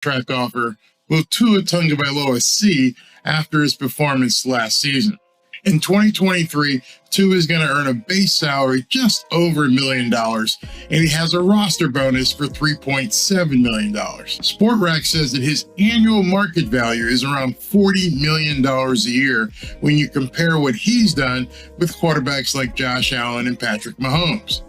contract offer will Tua Tagovailoa see after his performance last season? In 2023, Tua is going to earn a base salary just over $1 million, and he has a roster bonus for $3.7 million. SportRack says that his annual market value is around $40 million a year when you compare what he's done with quarterbacks like Josh Allen and Patrick Mahomes.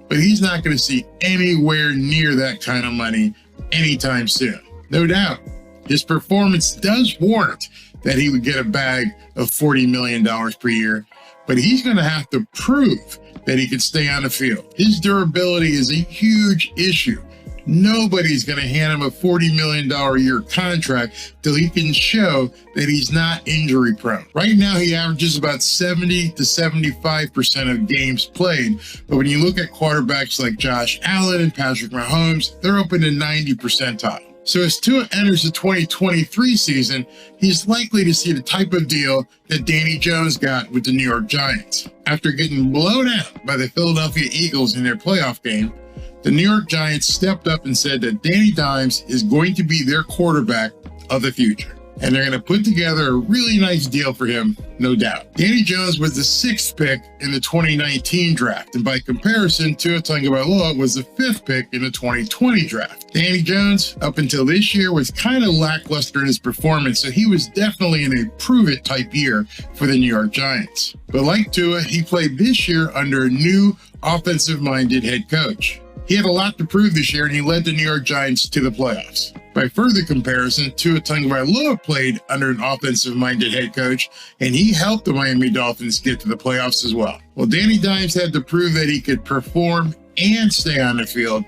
But he's not going to see anywhere near that kind of money anytime soon. No doubt, his performance does warrant that he would get a bag of $40 million per year, but he's going to have to prove that he can stay on the field. His durability is a huge issue. Nobody's going to hand him a $40 million a year contract till he can show that he's not injury prone. Right now, he averages about 70 to 75% of games played, but when you look at quarterbacks like Josh Allen and Patrick Mahomes, they're up in the 90 percentile. So as Tua enters the 2023 season, he's likely to see the type of deal that Danny Jones got with the New York Giants. After getting blown out by the Philadelphia Eagles in their playoff game, the New York Giants stepped up and said that Danny Dimes is going to be their quarterback of the future. And they're going to put together a really nice deal for him, no doubt. Danny Jones was the 6th pick in the 2019 draft, and by comparison, Tua Tagovailoa was the 5th pick in the 2020 draft. Danny Jones, up until this year, was kind of lackluster in his performance, so he was definitely in a prove-it type year for the New York Giants. But like Tua, he played this year under a new offensive-minded head coach. He had a lot to prove this year, and he led the New York Giants to the playoffs. By further comparison, Tua Tagovailoa played under an offensive-minded head coach, and he helped the Miami Dolphins get to the playoffs as well. Well, Danny Dimes had to prove that he could perform and stay on the field.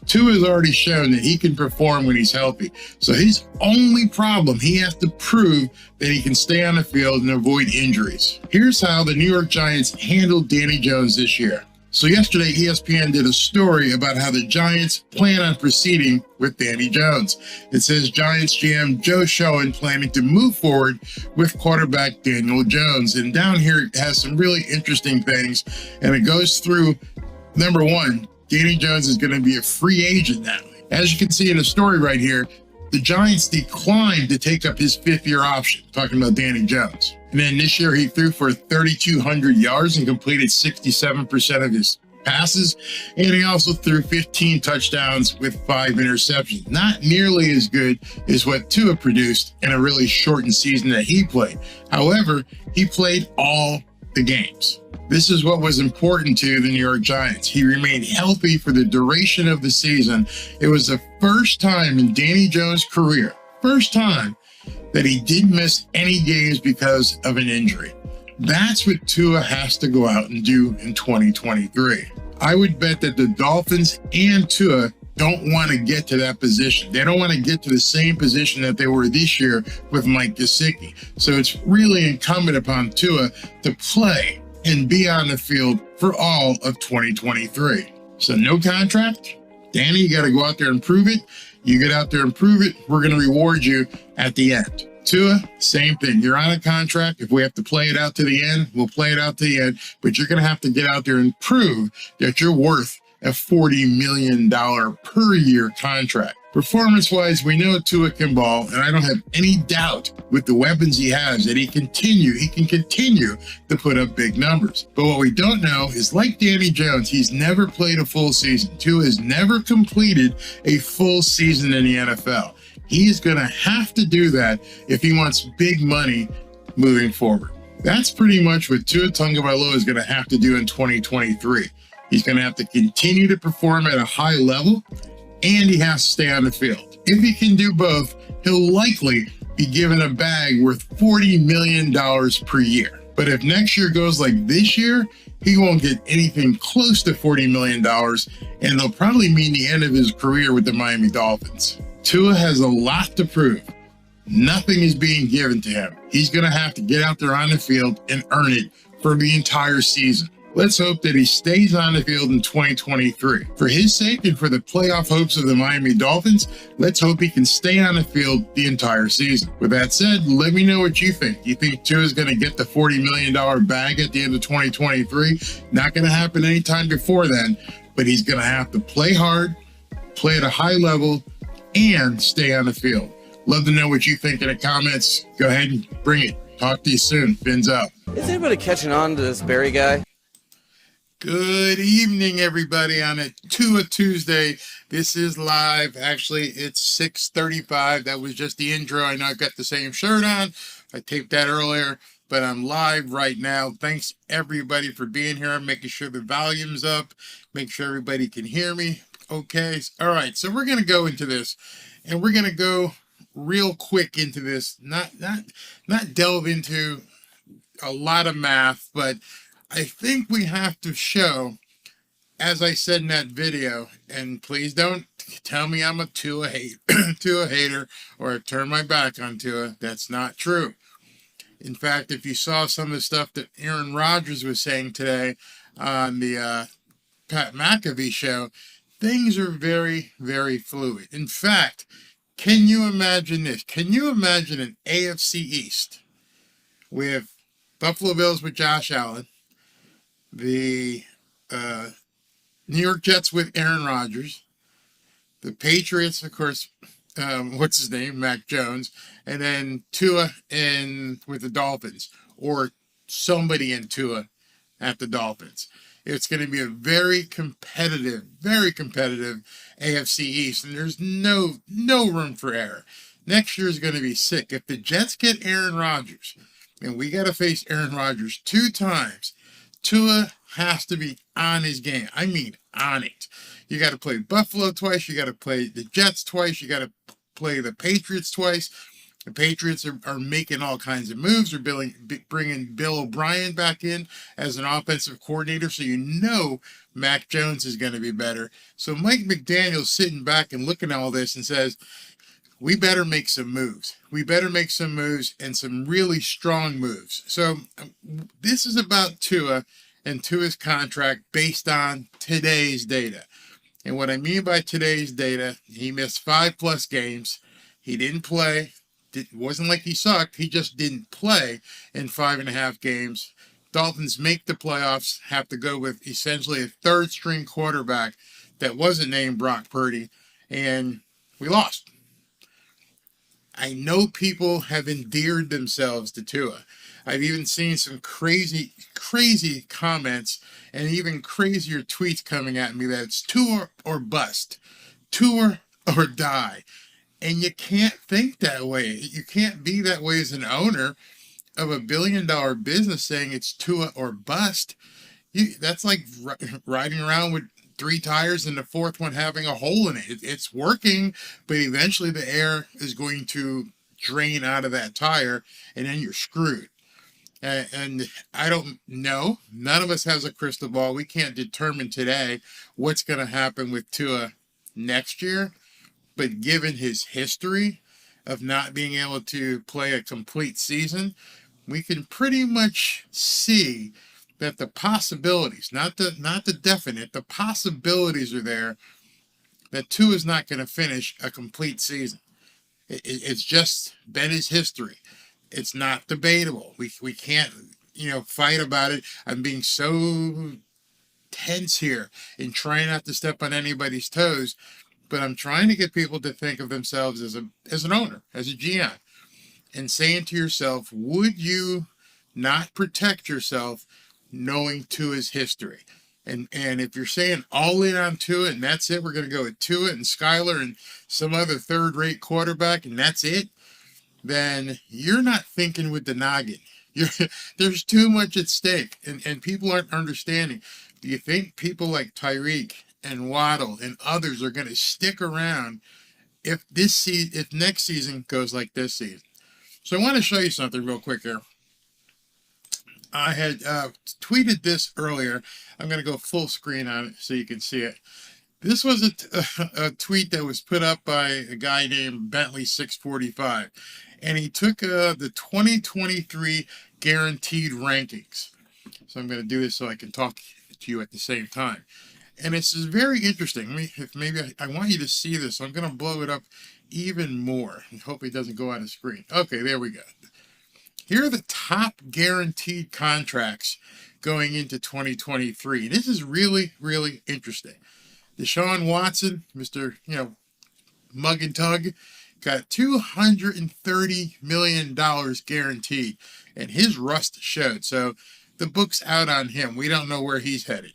Tua has already shown that he can perform when he's healthy. So his only problem, he has to prove that he can stay on the field and avoid injuries. Here's how the New York Giants handled Danny Jones this year. So yesterday, ESPN did a story about how the Giants plan on proceeding with Danny Jones. It says Giants GM Joe Schoen planning to move forward with quarterback Daniel Jones. And down here, it has some really interesting things. And it goes through, number one, Danny Jones is going to be a free agent now. As you can see in the story right here, the Giants declined to take up his 5th-year option, talking about Danny Jones. And then this year he threw for 3,200 yards and completed 67% of his passes. And he also threw 15 touchdowns with 5 interceptions. Not nearly as good as what Tua produced in a really shortened season that he played. However, he played all the games. This is what was important to the New York Giants. He remained healthy for the duration of the season. It was the first time in Danny Jones' career, first time, that he didn't miss any games because of an injury. That's what Tua has to go out and do in 2023. I would bet that the Dolphins and Tua don't want to get to that position. They don't want to get to the same position that they were this year with Mike Gesicki. So it's really incumbent upon Tua to play and be on the field for all of 2023. So no contract. Danny, you got to go out there and prove it. You get out there and prove it, we're going to reward you at the end. Tua, same thing. You're on a contract. If we have to play it out to the end, we'll play it out to the end. But you're going to have to get out there and prove that you're worth a $40 million per year contract. Performance-wise, we know Tua can ball, and I don't have any doubt with the weapons he has that he can continue to put up big numbers. But what we don't know is, like Danny Jones, he's never played a full season. Tua has never completed a full season in the NFL. He is going to have to do that if he wants big money moving forward. That's pretty much what Tua Tagovailoa is going to have to do in 2023. He's going to have to continue to perform at a high level, and he has to stay on the field. If he can do both, he'll likely be given a bag worth $40 million per year. But if next year goes like this year, he won't get anything close to $40 million, and they'll probably mean the end of his career with the Miami Dolphins. Tua has a lot to prove. Nothing is being given to him. He's going to have to get out there on the field and earn it for the entire season. Let's hope that he stays on the field in 2023. For his sake and for the playoff hopes of the Miami Dolphins, let's hope he can stay on the field the entire season. With that said, let me know what you think. Do you think Tua is going to get the $40 million bag at the end of 2023? Not going to happen anytime before then, but he's going to have to play hard, play at a high level, and stay on the field. Love to know what you think in the comments. Go ahead and bring it. Talk to you soon. Fins out. Is anybody catching on to this Barry guy? Good evening, everybody, on a Tua Tuesday. This is live. Actually, it's 6:35. That was just the intro. I know I've got the same shirt on. I taped that earlier, but I'm live right now. Thanks, everybody, for being here. I'm making sure the volume's up. Make sure everybody can hear me. Okay. All right. So we're going to go into this, and we're going to go real quick into this. Not delve into a lot of math, but I think we have to show, as I said in that video, and please don't tell me I'm a Tua hater or turn my back on Tua. That's not true. In fact, if you saw some of the stuff that Aaron Rodgers was saying today on the Pat McAfee show, things are very, very fluid. In fact, can you imagine this? Can you imagine an AFC East with Buffalo Bills with Josh Allen, the New York Jets with Aaron Rodgers, the Patriots, of course, what's his name, Mac Jones, and then Tua with the Dolphins, or somebody in Tua at the Dolphins? It's going to be a very competitive AFC East, and there's no room for error. Next year is going to be sick. If the Jets get Aaron Rodgers, and we got to face Aaron Rodgers 2 times, Tua has to be on his game. I mean, on it. You got to play Buffalo twice. You got to play the Jets twice. You got to play the Patriots twice. The Patriots are making all kinds of moves. They're bringing Bill O'Brien back in as an offensive coordinator, so you know Mac Jones is going to be better. So Mike McDaniel's sitting back and looking at all this and says, we better make some moves. We better make some moves, and some really strong moves. So this is about Tua and Tua's contract based on today's data. And what I mean by today's data, he missed 5+ games. He didn't play. It wasn't like he sucked. He just didn't play in 5.5 games. Dolphins make the playoffs, have to go with essentially a third-string quarterback that wasn't named Brock Purdy, and we lost. I know people have endeared themselves to Tua. I've even seen some crazy comments and even crazier tweets coming at me that it's Tua or bust, Tua or die. And you can't think that way. You can't be that way as an owner of a $1 billion business saying it's Tua or bust. That's like riding around with 3 tires and the 4th one having a hole in it. It's working, but eventually the air is going to drain out of that tire, and then you're screwed. And I don't know. None of us has a crystal ball. We can't determine today what's going to happen with Tua next year. But given his history of not being able to play a complete season, we can pretty much see that the possibilities, not the definite, the possibilities are there that Tua is not going to finish a complete season. It's just been his history. It's not debatable. We can't, fight about it. I'm being so tense here and trying not to step on anybody's toes, but I'm trying to get people to think of themselves as an owner, as a GM, and saying to yourself, would you not protect yourself knowing Tua's history? And if you're saying all in on Tua and that's it, we're going to go with Tua and Skyler and some other third-rate quarterback and that's it, then you're not thinking with the noggin. There's too much at stake, and people aren't understanding. Do you think people like Tyreek and Waddle and others are going to stick around if next season goes like this season? So I want to show you something real quick here. I had tweeted this earlier. I'm going to go full screen on it so you can see it. This was a tweet that was put up by a guy named Bentley645, and he took the 2023 guaranteed rankings. So I'm going to do this so I can talk to you at the same time. And this is very interesting. I want you to see this. So I'm going to blow it up even more. I hope it doesn't go on the screen. Okay, there we go. Here are the top guaranteed contracts going into 2023. This is really, really interesting. Deshaun Watson, Mr. mug and tug, got $230 million guaranteed, and his rust showed. So the book's out on him. We don't know where he's headed.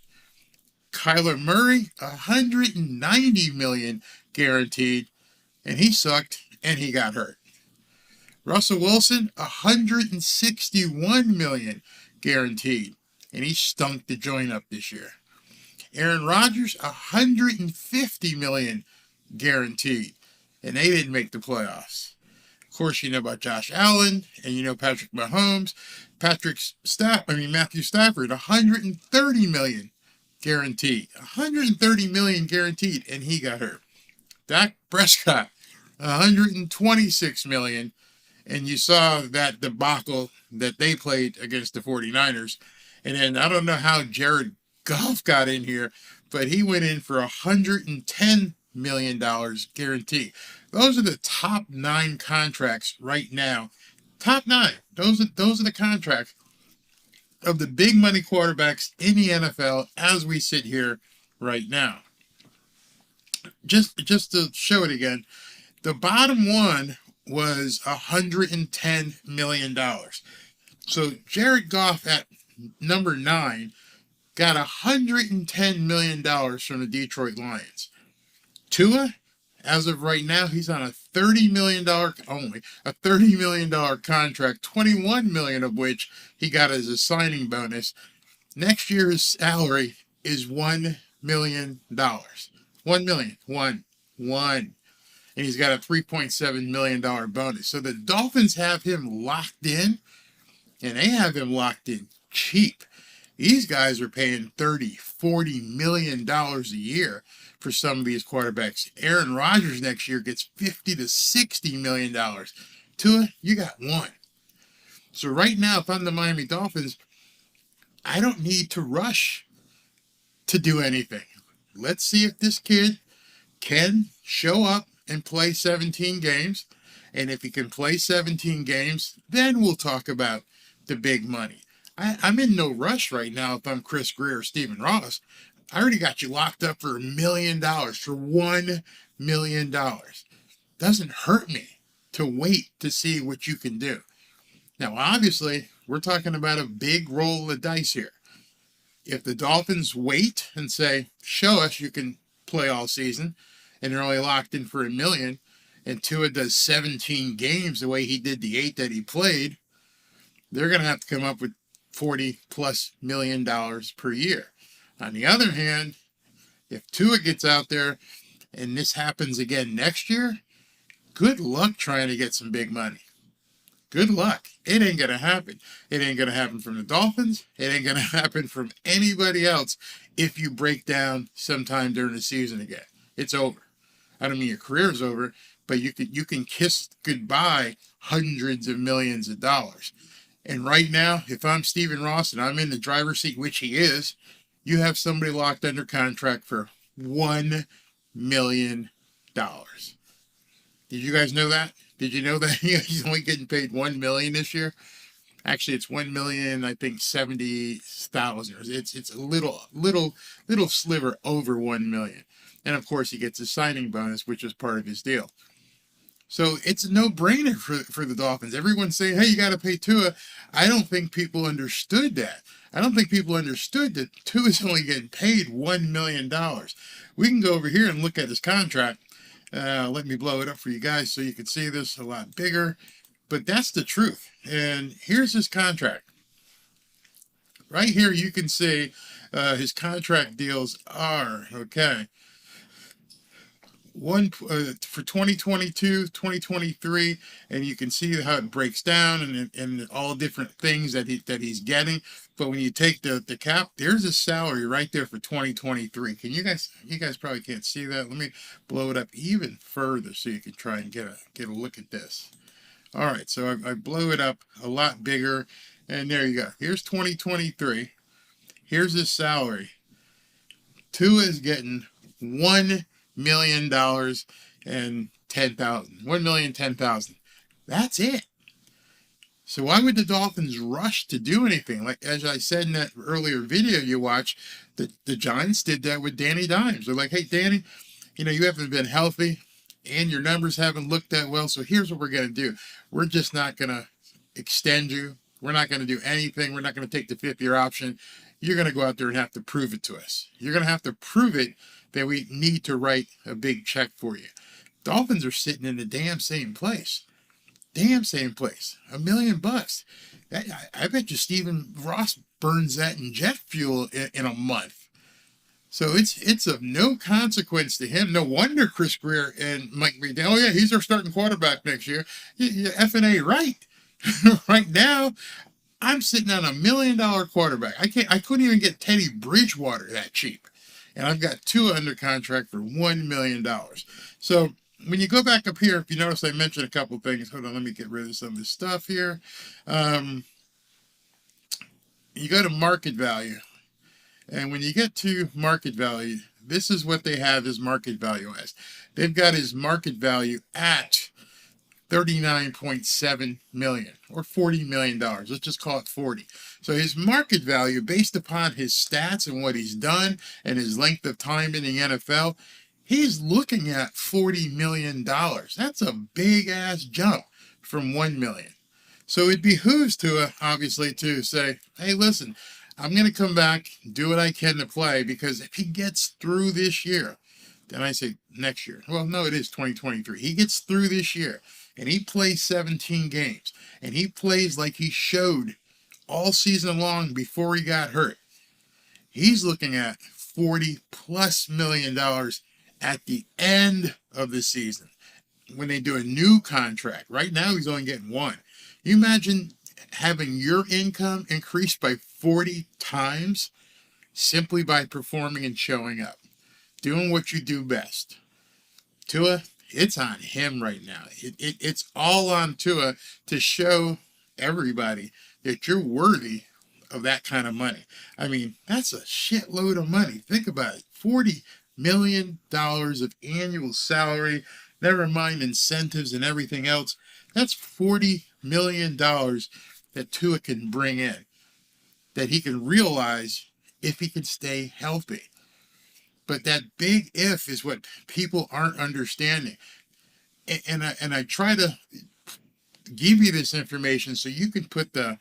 Kyler Murray, $190 million guaranteed, and he sucked and he got hurt. Russell Wilson, $161 million guaranteed, and he stunk the joint up this year. Aaron Rodgers, $150 million guaranteed, and they didn't make the playoffs. Of course, you know about Josh Allen, and you know Patrick Mahomes. Matthew Stafford, $130 million guaranteed. $130 million guaranteed, and he got hurt. Dak Prescott, $126 million, and you saw that debacle that they played against the 49ers. And then I don't know how Jared Goff got in here, but he went in for $110 million guaranteed. Those are the top 9 contracts right now. Top 9. Those are the contracts of the big money quarterbacks in the NFL as we sit here right now. Just to show it again, the bottom one was $110 million. So Jared Goff at number 9 got $110 million from the Detroit Lions. Tua, as of right now, he's on a $30 million contract, $21 million of which he got as a signing bonus. Next year's salary is $1 million. $1 million. One. And he's got a $3.7 million bonus. So the Dolphins have him locked in, and they have him locked in cheap. These guys are paying $30-40 million a year for some of these quarterbacks. Aaron Rodgers next year gets $50-60 million. Tua, you got one. So right now, if I'm the Miami Dolphins, I don't need to rush to do anything. Let's see if this kid can show up and play 17 games. And if he can play 17 games, then we'll talk about the big money. I'm in no rush right now if I'm Chris Grier or Stephen Ross. I already got you locked up for $1 million, for $1 million. Doesn't hurt me to wait to see what you can do. Now, obviously, we're talking about a big roll of the dice here. If the Dolphins wait and say, show us you can play all season, and they're only locked in for $1 million, and Tua does 17 games the way he did the 8 that he played, they're going to have to come up with $40+ million per year. On the other hand, if Tua gets out there and this happens again next year, good luck trying to get some big money. Good luck. It ain't going to happen. It ain't going to happen from the Dolphins. It ain't going to happen from anybody else if you break down sometime during the season again. It's over. I don't mean your career's over, but you can kiss goodbye hundreds of millions of dollars. And right now, if I'm Stephen Ross and I'm in the driver's seat, which he is, you have somebody locked under contract for $1 million. Did you guys know that? Did you know that he's only getting paid $1 million this year? Actually, it's $1,070,000. It's a little sliver over $1 million. And of course, he gets a signing bonus, which is part of his deal. So it's a no-brainer for the Dolphins. Everyone's saying, hey, you got to pay Tua. I don't think people understood that. I don't think people understood that Tua is only getting paid $1 million. We can go over here and look at his contract. Let me blow it up for you guys so you can see this a lot bigger. But that's the truth. And here's his contract. Right here you can see his contract deals are, okay, one for 2022, 2023, and you can see how it breaks down and all different things that he's getting. But when you take the cap, there's a salary right there for 2023. Can you guys probably can't see that. Let me blow it up even further so you can try and get a look at this. All right, so I blew it up a lot bigger, and there you go. Here's 2023. Here's his salary. Tua is getting $1 million and $10,000. $1,010,000. That's it. So why would the Dolphins rush to do anything? Like, as I said in that earlier video you watched, the Giants did that with Danny Dimes. They're like, hey, Danny, you haven't been healthy. and your numbers haven't looked that well. So here's what we're going to do. We're just not going to extend you. We're not going to do anything. We're not going to take the 5th-year option. You're going to go out there and have to prove it to us. You're going to have to prove it that we need to write a big check for you. Dolphins are sitting in the damn same place. Damn same place. $1 million. I bet you Stephen Ross burns that in jet fuel in a month. So it's of no consequence to him. No wonder Chris Grier and Mike McDaniel, oh yeah, he's our starting quarterback next year. You're F&A right. Right now, I'm sitting on $1 million quarterback. I couldn't even get Teddy Bridgewater that cheap. And I've got Tua under contract for $1 million. So when you go back up here, if you notice I mentioned a couple things. Hold on, let me get rid of some of this stuff here. You go to market value. And when you get to market value, this is what they have his market value as. They've got his market value at $39.7 million or $40 million. Let's just call it 40. So his market value, based upon his stats and what he's done and his length of time in the NFL, he's looking at $40 million. That's a big ass jump from $1 million. So it behooves Tua, obviously, to say, hey, listen, I'm going to come back, do what I can to play, because if he gets through this year, then I say next year. Well, no, it is 2023. He gets through this year, and he plays 17 games, and he plays like he showed all season long before he got hurt. He's looking at $40+ million at the end of the season when they do a new contract. Right now, he's only getting one. You imagine having your income increased by 40 times simply by performing and showing up, doing what you do best. Tua, it's on him right now. It's all on Tua to show everybody that you're worthy of that kind of money. I mean, that's a shitload of money. Think about it. $40 million of annual salary, never mind incentives and everything else. That's $40 million that Tua can bring in, that he can realize if he can stay healthy. But that big if is what people aren't understanding. And I try to give you this information so you can put the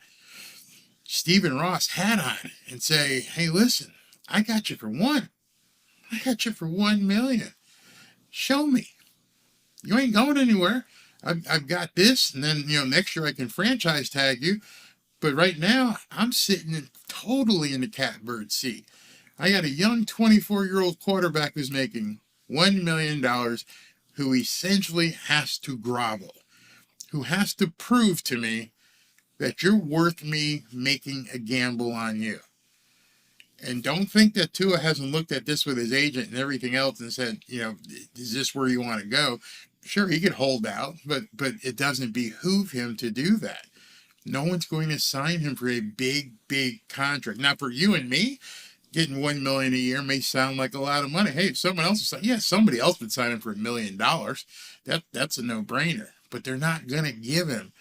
Stephen Ross hat on and say, hey, listen, I got you for one. I got you for $1 million. Show me. You ain't going anywhere. I've got this, and then next year I can franchise tag you. But right now, I'm sitting totally in the catbird seat. I got a young 24-year-old quarterback who's making $1 million, who essentially has to grovel, who has to prove to me that you're worth me making a gamble on you. And don't think that Tua hasn't looked at this with his agent and everything else and said, is this where you want to go? Sure, he could hold out, but it doesn't behoove him to do that. No one's going to sign him for a big, big contract. Now, for you and me, getting $1 million a year may sound like a lot of money. Hey, if someone else is signing, somebody else would sign him for $1 million. That's a no-brainer. But they're not going to give him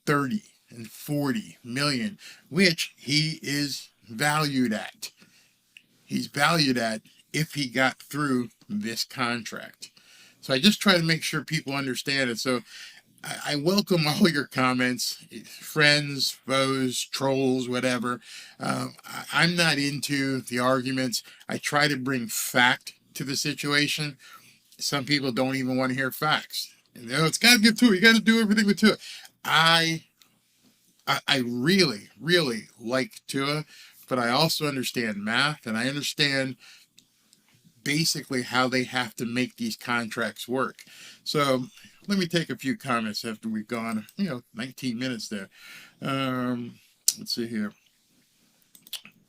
30 and 40 million, which he is valued at. He's valued at if he got through this contract. So I just try to make sure people understand it. So I welcome all your comments, friends, foes, trolls, whatever. I'm not into the arguments. I try to bring fact to the situation. Some people don't even want to hear facts. It's got to get to it. You got to do everything with Tua. I really, really like Tua, but I also understand math, and I understand basically how they have to make these contracts work. So let me take a few comments after we've gone, 19 minutes there. Let's see here.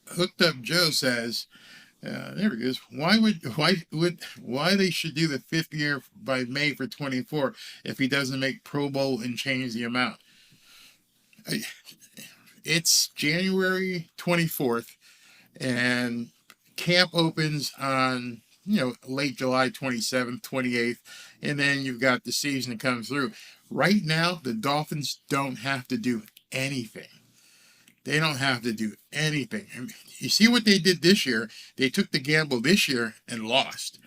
Hooked Up Joe says, there he is. Why they should do the 5th year by May for 24 if he doesn't make Pro Bowl and change the amount? It's January 24th, and camp opens on late July 27th, 28th, and then you've got the season that comes through. Right now, the Dolphins don't have to do anything. They don't have to do anything. I mean, you see what they did this year? They took the gamble this year and lost.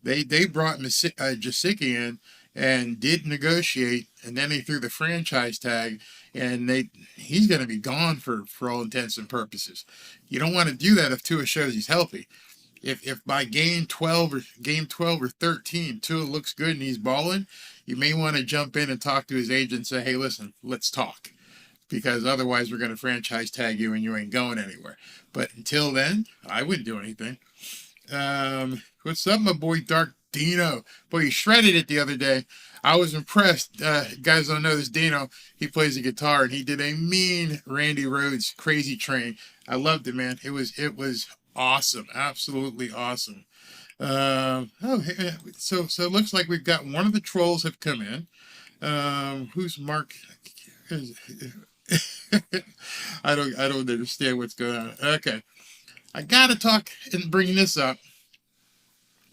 They brought Jasicki in and did negotiate, and then they threw the franchise tag, and he's going to be gone for all intents and purposes. You don't want to do that if Tua shows he's healthy. If by game 12 or 13 Tua looks good and he's balling, you may want to jump in and talk to his agent and say, hey, listen, let's talk, because otherwise we're going to franchise tag you and you ain't going anywhere. But until then, I wouldn't do anything. What's up, my boy Dark Dino? Boy, he shredded it the other day. I was impressed. Guys don't know this Dino. He plays the guitar, and he did a mean Randy Rhoads Crazy Train. I loved it, man. It was awesome. Absolutely awesome. So it looks like we've got one of the trolls have come in. Who's Mark? I don't understand what's going on. Okay. I gotta talk and bring this up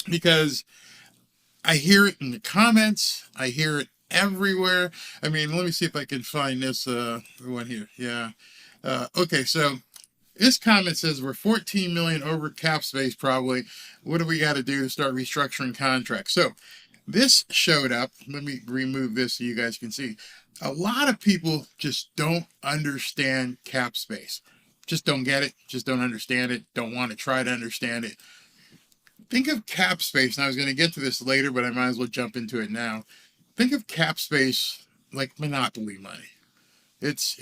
because I hear it in the comments. I hear it everywhere. I mean, let me see if I can find this one here. Yeah. Okay, so this comment says we're 14 million over cap space probably. What do we got to do to start restructuring contracts? So this showed up. Let me remove this so you guys can see. A lot of people just don't understand cap space. Just don't get it. Just don't understand it. Don't want to try to understand it. Think of cap space, and I was going to get to this later, but I might as well jump into it now. Think of cap space like Monopoly money. It's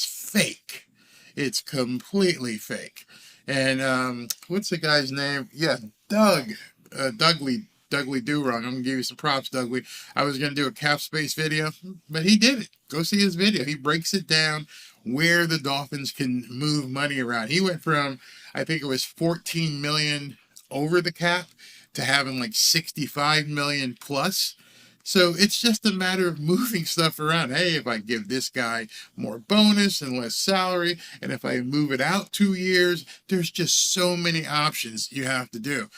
fake. It's completely fake. And what's the guy's name? Yeah, Dougley Do-Wrong. I'm gonna give you some props, Dougley. I was gonna do a cap space video, but he did it. Go see his video. He breaks it down where the Dolphins can move money around. He went from, I think it was 14 million over the cap to having like 65 million plus. So it's just a matter of moving stuff around. Hey, if I give this guy more bonus and less salary, and if I move it out 2 years, there's just so many options you have to do.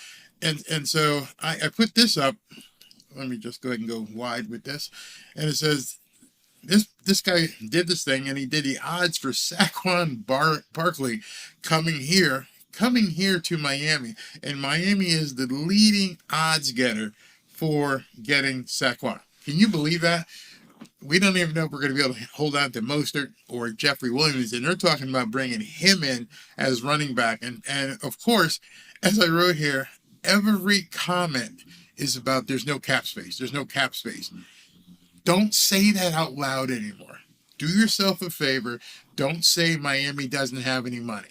And so I put this up. Let me just go ahead and go wide with this. And it says, this guy did this thing, and he did the odds for Saquon Barkley coming here to Miami. And Miami is the leading odds getter for getting Saquon. Can you believe that? We don't even know if we're going to be able to hold on to Mostert or Jeffrey Williams, and they're talking about bringing him in as running back. And of course, as I wrote here, every comment is about there's no cap space. There's no cap space. Don't say that out loud anymore. Do yourself a favor. Don't say Miami doesn't have any money.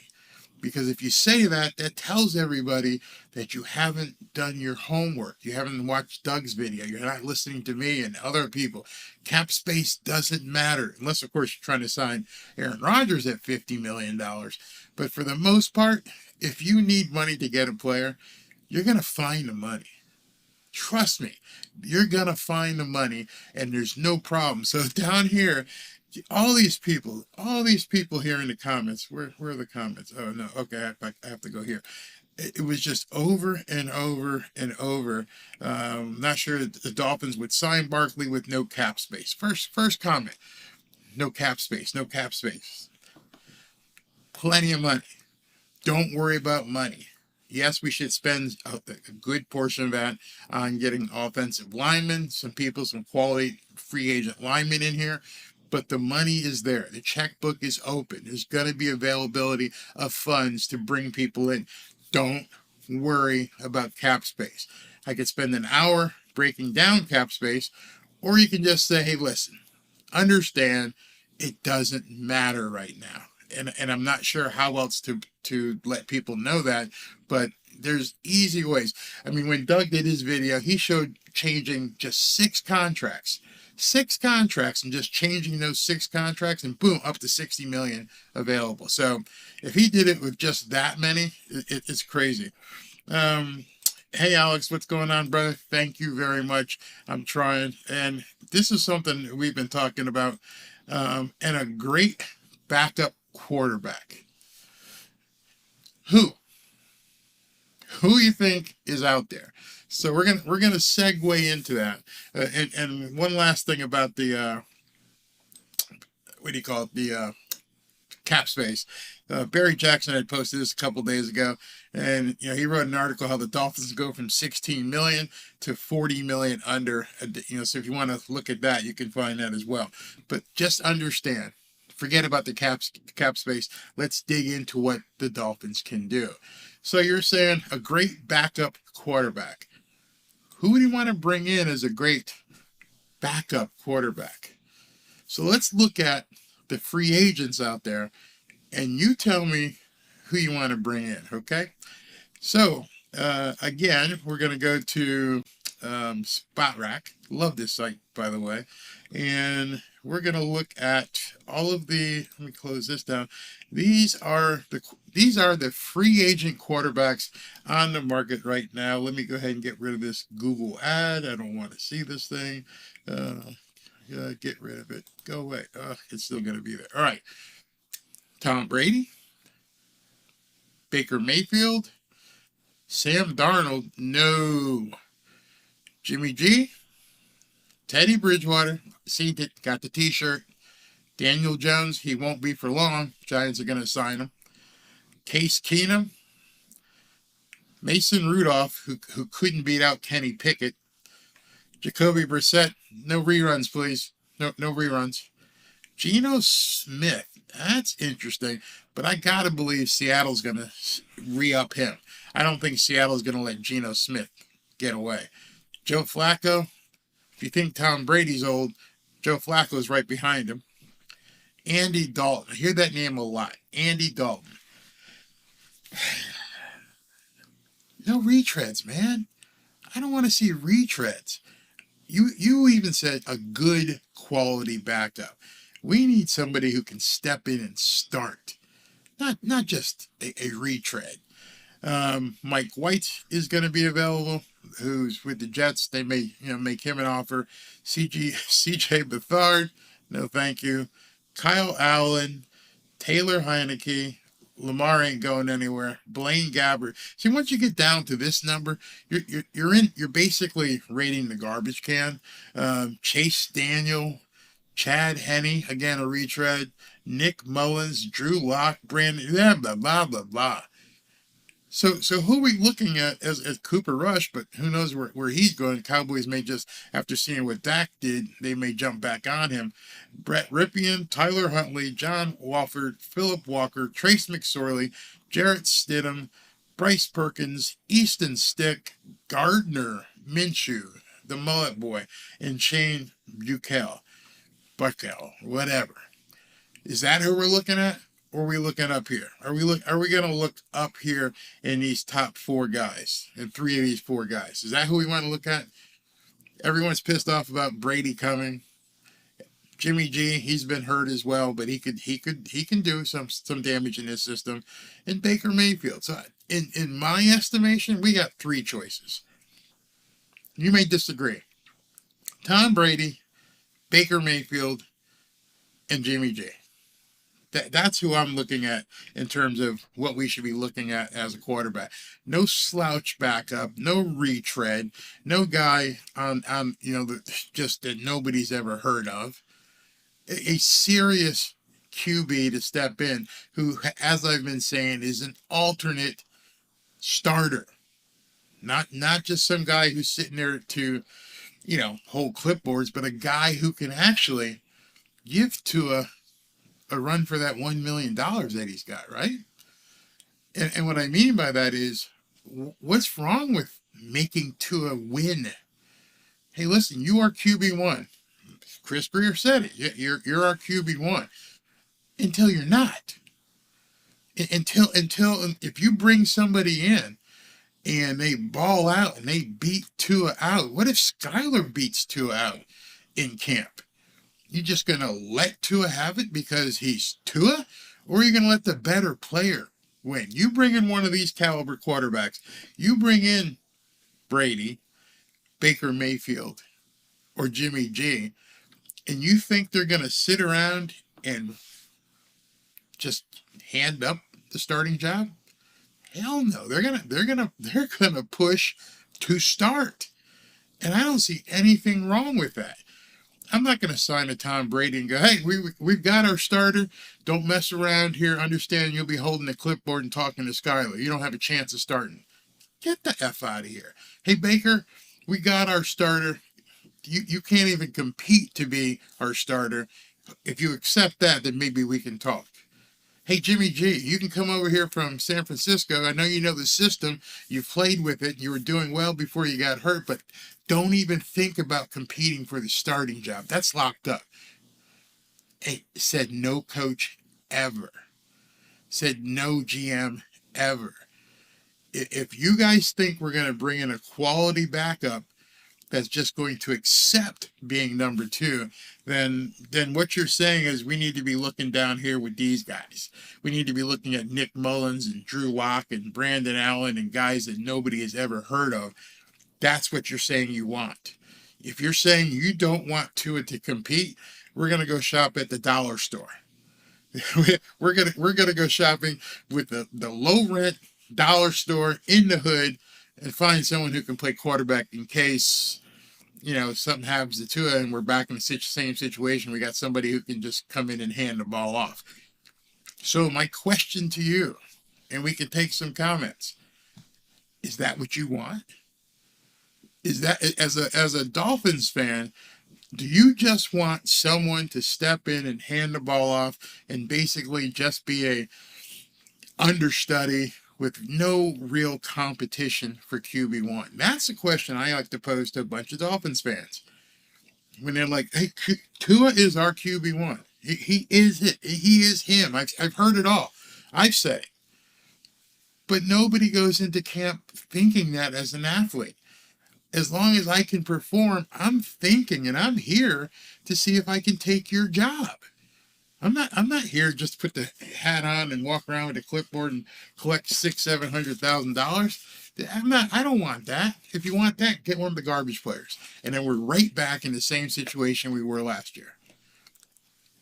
Because if you say that, that tells everybody that you haven't done your homework. You haven't watched Doug's video. You're not listening to me and other people. Cap space doesn't matter. Unless, of course, you're trying to sign Aaron Rodgers at $50 million. But for the most part, if you need money to get a player, you're going to find the money. Trust me, you're going to find the money, and there's no problem. So down here, all these people here in the comments, where are the comments? Oh, no, okay, I have to go here. It was just over and over and over. Not sure that the Dolphins would sign Barkley with no cap space. First comment, no cap space, no cap space. Plenty of money. Don't worry about money. Yes, we should spend a good portion of that on getting offensive linemen, some quality free agent linemen in here. But the money is there. The checkbook is open. There's going to be availability of funds to bring people in. Don't worry about cap space. I could spend an hour breaking down cap space, or you can just say, hey, listen, understand it doesn't matter right now. And I'm not sure how else to let people know that, but there's easy ways. I mean, when Doug did his video, he showed changing just 6 contracts and just changing those 6 contracts, and boom, up to 60 million available. So if he did it with just that many, it's crazy. Hey, Alex, what's going on, brother? Thank you very much. I'm trying. And this is something we've been talking about, and a great backup quarterback. Who you think is out there? So we're gonna segue into that. And one last thing about the what do you call it? The cap space. Barry Jackson had posted this a couple days ago, and he wrote an article how the Dolphins go from 16 million to 40 million under. So if you want to look at that, you can find that as well. But just understand, forget about the cap space. Let's dig into what the Dolphins can do. So you're saying a great backup quarterback. Who would you want to bring in as a great backup quarterback? So let's look at the free agents out there, and you tell me who you want to bring in, okay? So, again, we're going to go to Spot Rack. Love this site, by the way. And we're going to look at all of the, let me close this down. These are the free agent quarterbacks on the market right now. Let me go ahead and get rid of this Google ad. I don't want to see this thing. Get rid of it. Go away. It's still going to be there. All right. Tom Brady, Baker Mayfield, Sam Darnold, no. Jimmy G, Teddy Bridgewater, see, got the t-shirt. Daniel Jones, he won't be for long. Giants are going to sign him. Case Keenum, Mason Rudolph, who couldn't beat out Kenny Pickett. Jacoby Brissett, no reruns, please. No reruns. Geno Smith, that's interesting, but I got to believe Seattle's going to re-up him. I don't think Seattle's going to let Geno Smith get away. Joe Flacco, if you think Tom Brady's old, Joe Flacco's right behind him. Andy Dalton, I hear that name a lot. Andy Dalton. No retreads, man. I don't want to see retreads. You even said a good quality backup. We need somebody who can step in and start, not just a retread. Mike White is going to be available, who's with the Jets. They may make him an offer. CJ Beathard, no thank you. Kyle Allen, Taylor Heineke, Lamar ain't going anywhere. Blaine Gabbert. See, once you get down to this number, you're basically rating the garbage can. Chase Daniel, Chad Henne, again a retread. Nick Mullins, Drew Lock, Brandon, blah blah blah blah. So who are we looking at as Cooper Rush? But who knows where he's going? Cowboys may just, after seeing what Dak did, they may jump back on him. Brett Ripien, Tyler Huntley, John Walford, Philip Walker, Trace McSorley, Jarrett Stidham, Bryce Perkins, Easton Stick, Gardner Minshew, the Mullet Boy, and Shane Buechele, whatever. Is that who we're looking at? Or are we looking up here? Are we going to look up here in these top four guys, and three of these four guys? Is that who we want to look at? Everyone's pissed off about Brady coming. Jimmy G, he's been hurt as well, but he can do some damage in his system. And Baker Mayfield. So in my estimation, we got three choices. You may disagree. Tom Brady, Baker Mayfield, and Jimmy G. That's who I'm looking at in terms of what we should be looking at as a quarterback. No slouch backup, no retread, no guy on just that nobody's ever heard of. A serious QB to step in who, as I've been saying, is an alternate starter. Not just some guy who's sitting there to, hold clipboards, but a guy who can actually give Tua a run for that $1 million that he's got, right? And what I mean by that is, what's wrong with making Tua win? Hey, listen, you are QB1. Chris Grier said it. You're our QB1 until you're not. Until if you bring somebody in and they ball out and they beat Tua out, what if Skyler beats Tua out in camp? You just going to let Tua have it because he's Tua? Or are you going to let the better player win? You bring in one of these caliber quarterbacks. You bring in Brady, Baker Mayfield, or Jimmy G, and you think they're going to sit around and just hand up the starting job? Hell no. They're gonna push to start. And I don't see anything wrong with that. I'm not going to sign a Tom Brady and go, hey, we've got our starter. Don't mess around here. Understand you'll be holding the clipboard and talking to Skyler. You don't have a chance of starting. Get the F out of here. Hey, Baker, we got our starter. You can't even compete to be our starter. If you accept that, then maybe we can talk. Hey, Jimmy G, you can come over here from San Francisco. I know you know the system. You played with it. You were doing well before you got hurt, but don't even think about competing for the starting job. That's locked up. Hey, said no coach ever. Said no GM ever. If you guys think we're going to bring in a quality backup that's just going to accept being number two, then what you're saying is we need to be looking down here with these guys. We need to be looking at Nick Mullins and Drew Lock and Brandon Allen and guys that nobody has ever heard of. That's what you're saying you want. If you're saying you don't want Tua to compete, we're going to go shop at the dollar store. we're gonna go shopping with the low rent dollar store in the hood and find someone who can play quarterback in case something happens to Tua and we're back in the same situation. We got somebody who can just come in and hand the ball off. So my question to you, and we can take some comments, is that what you want? Is that, as a Dolphins fan, do you just want someone to step in and hand the ball off and basically just be a understudy with no real competition for QB1? That's a question I like to pose to a bunch of Dolphins fans. When they're like, hey, Tua is our QB1. He is it. He is him. I've heard it all. I've said it. But nobody goes into camp thinking that as an athlete. As long as I can perform, I'm thinking and I'm here to see if I can take your job. I'm not here just to put the hat on and walk around with a clipboard and collect $600,000-$700,000. I don't want that. If you want that, get one of the garbage players. And then we're right back in the same situation we were last year.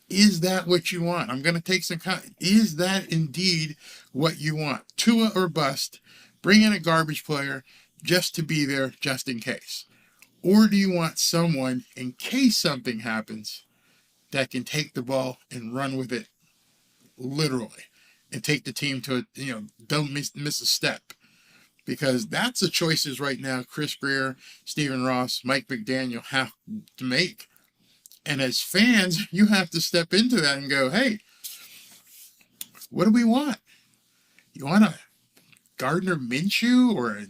Is that what you want? I'm going to take some is that indeed what you want? Tua or bust, bring in a garbage player just to be there just in case? Or do you want someone, in case something happens, that can take the ball and run with it literally and take the team to don't miss a step? Because that's the choices right now Chris Grier, Stephen Ross, Mike McDaniel have to make. And as fans, you have to step into that and go, hey, what do we want? You want a Gardner Minshew or a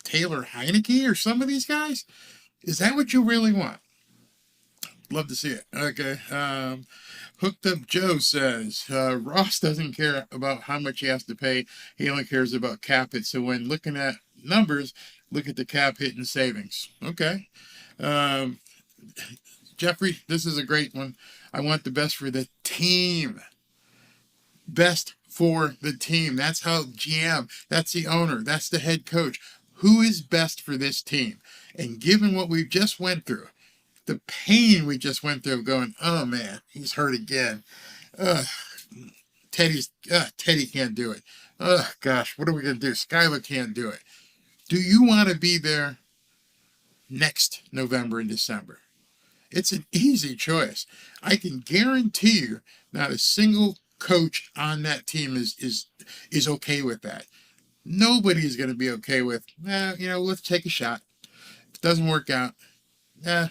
Taylor Heineke or some of these guys? Is that what you really want? Love to see it. Okay. Hooked Up Joe says, Ross doesn't care about how much he has to pay. He only cares about cap hit. So when looking at numbers, look at the cap hit and savings. Okay. Jeffrey, this is a great one. I want the best for the team. Best for the team. That's how GM, that's the owner, that's the head coach. Who is best for this team? And given what we've just went through, the pain we just went through going, oh man, he's hurt again. Teddy can't do it. Oh gosh, what are we going to do? Skyler can't do it. Do you want to be there next November and December? It's an easy choice. I can guarantee you not a single coach on that team is okay with that. Nobody's going to be okay with, let's take a shot. If it doesn't work out,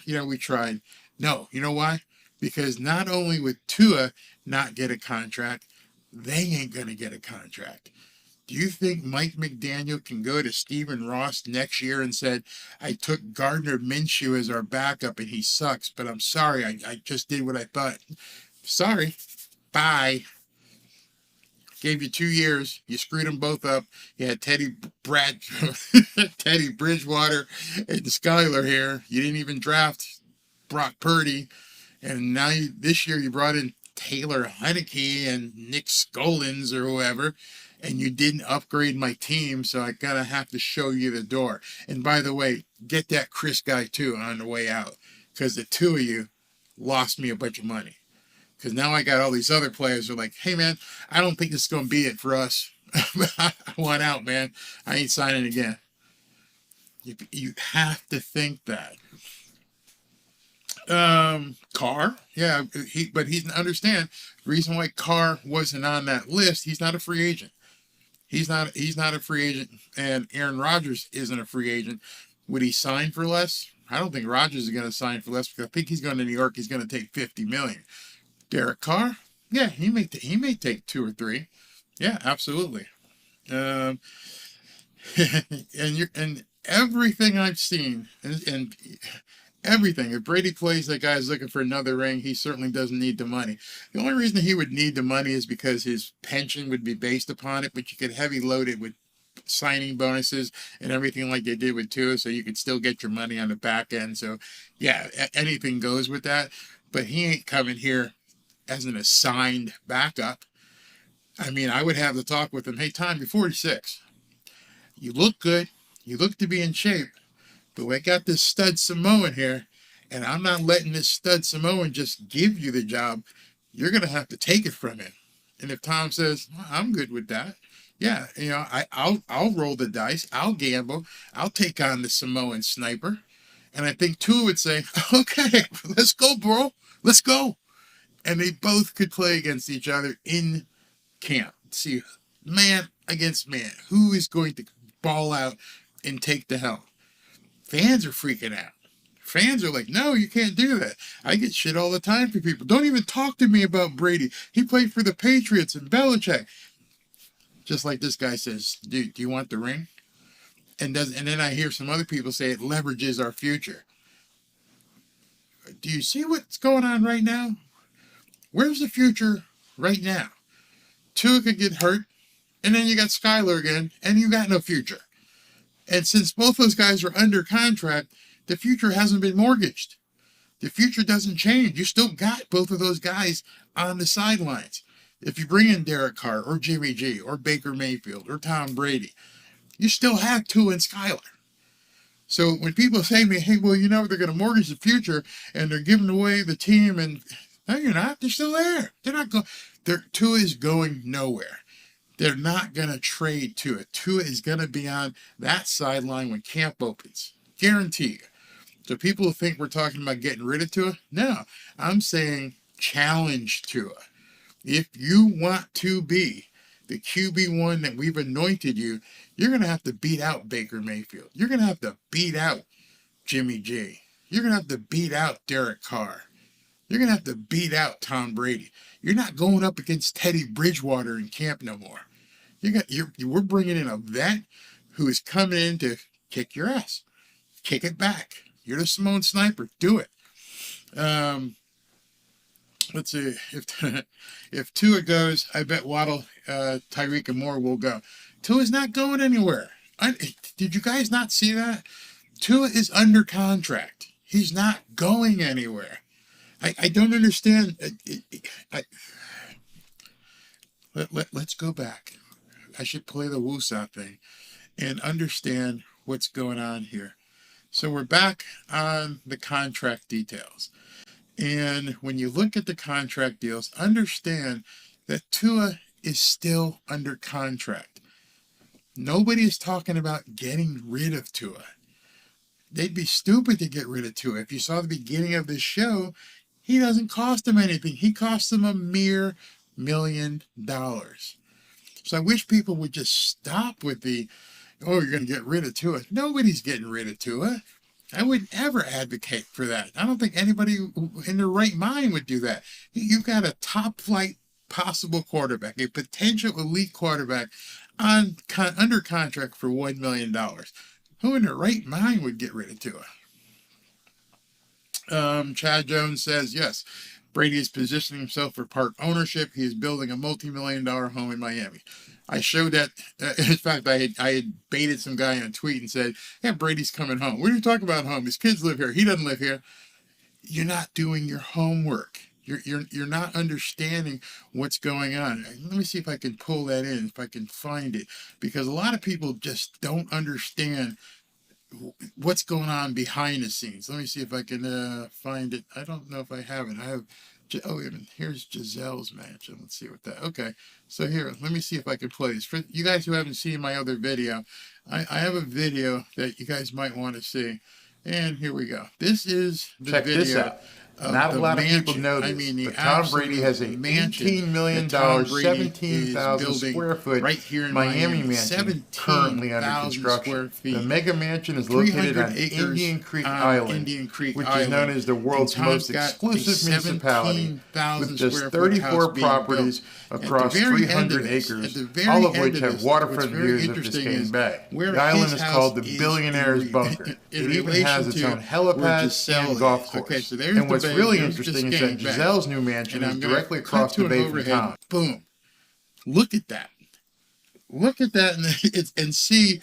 we tried. No, you know why? Because not only would Tua not get a contract, they ain't going to get a contract. Do you think Mike McDaniel can go to Stephen Ross next year and said, I took Gardner Minshew as our backup and he sucks, but I'm sorry, I just did what I thought. Sorry. Bye. Gave you 2 years. You screwed them both up. You had Teddy Bridgewater and Skyler here. You didn't even draft Brock Purdy. And now this year you brought in Taylor Heineke and Nick Scollins or whoever, and you didn't upgrade my team, so I gotta have to show you the door. And by the way, get that Chris guy too on the way out, because the two of you lost me a bunch of money. Because now I got all these other players who are like, hey man, I don't think this is gonna be it for us. I want out, man. I ain't signing again. You have to think that. Carr, yeah, but he didn't understand the reason why Carr wasn't on that list. He's not a free agent. He's not a free agent, and Aaron Rodgers isn't a free agent. Would he sign for less? I don't think Rodgers is going to sign for less because I think he's going to New York. He's going to take $50 million. Derek Carr, yeah, he may take 2 or 3. Yeah, absolutely. Um, and everything I've seen, and everything. If Brady plays, that guy's looking for another ring. He certainly doesn't need the money. The only reason he would need the money is because his pension would be based upon it, but you could heavy load it with signing bonuses and everything like they did with Tua, so you could still get your money on the back end. So, yeah, anything goes with that. But he ain't coming here as an assigned backup. I mean, I would have the talk with him. Hey, Tom, you're 46. You look good. You look to be in shape. But we got this stud Samoan here, and I'm not letting this stud Samoan just give you the job. You're going to have to take it from him. And if Tom says, well, I'm good with that, yeah, I'll roll the dice. I'll gamble. I'll take on the Samoan sniper. And I think Tua would say, okay, let's go, bro. Let's go. And they both could play against each other in camp. See, man against man. Who is going to ball out and take the helm? Fans are freaking out. Fans are like, no, you can't do that. I get shit all the time for people. Don't even talk to me about Brady. He played for the Patriots and Belichick. Just like this guy says, dude, do you want the ring? And then I hear some other people say it leverages our future. Do you see what's going on right now? Where's the future right now? Tua could get hurt, and then you got Skyler again, and you got no future. And since both those guys are under contract, the future hasn't been mortgaged. The future doesn't change. You still got both of those guys on the sidelines. If you bring in Derek Carr or Jimmy G or Baker Mayfield or Tom Brady, you still have Tua and Skyler. So when people say to me, hey, well, they're going to mortgage the future and they're giving away the team, and no, you're not. They're still there. They're not going. Tua is going nowhere. They're not going to trade Tua. Tua is going to be on that sideline when camp opens. Guaranteed. So people who think we're talking about getting rid of Tua, no. I'm saying challenge Tua. If you want to be the QB1 that we've anointed you, you're going to have to beat out Baker Mayfield. You're going to have to beat out Jimmy G. You're going to have to beat out Derek Carr. You're going to have to beat out Tom Brady. You're not going up against Teddy Bridgewater in camp no more. We're bringing in a vet who is coming in to kick your ass. Kick it back. You're the Samoan sniper. Do it. Let's see. If Tua goes, I bet Waddle, Tyreek, and Moore will go. Tua's not going anywhere. Did you guys not see that? Tua is under contract. He's not going anywhere. I don't understand. Let's go back. I should play the woosah thing and understand what's going on here. So we're back on the contract details. And when you look at the contract deals, understand that Tua is still under contract. Nobody is talking about getting rid of Tua. They'd be stupid to get rid of Tua. If you saw the beginning of this show, he doesn't cost them anything. He costs them a mere $1 million. So I wish people would just stop with the, oh, you're going to get rid of Tua. Nobody's getting rid of Tua. I would never advocate for that. I don't think anybody in their right mind would do that. You've got a top flight possible quarterback, a potential elite quarterback under contract for $1 million. Who in their right mind would get rid of Tua? Chad Jones says, yes, Brady is positioning himself for part ownership. He is building a multi-million-dollar home in Miami. I showed that. In fact, I had baited some guy on a tweet and said, yeah, Brady's coming home. What are you talking about home? His kids live here. He doesn't live here. You're not doing your homework. You're not understanding what's going on. Let me see if I can pull that in, if I can find it. Because a lot of people just don't understand what's going on behind the scenes. Let me see if I can find it. I don't know if I have it. I have, here's Giselle's match. Let's see what that, okay. So here, let me see if I can play this. For you guys who haven't seen my other video, I have a video that you guys might want to see. And here we go. This is the Check video this out. of Not a the lot of mansion. people know this, I mean, the but Tom Brady has absolute a mansion $18 million, that Tom Brady 17,000 is building square foot right here in Miami mansion 17,000 currently under square construction. feet. The mega mansion is located 300 on acres Indian Creek on Island, Indian Creek which Island. is known as the world's And Tom's most got exclusive a municipality, 17,000 with just square foot 34 house being properties built. across At the very end 300 of this, acres, at the very all of end which of have this, waterfront what's very views of interesting Biscayne is Bay. where The island his is called house the is Billionaire's in Bunker. in It even has its relation own to where helipad Giselle and golf is. course. Okay, so there's And the what's bay, really there's interesting is that Biscayne Bay. Giselle's new mansion And is I'm gonna directly cut across to the an bay from overhead. Tom. Boom. Look at that. Look at that and see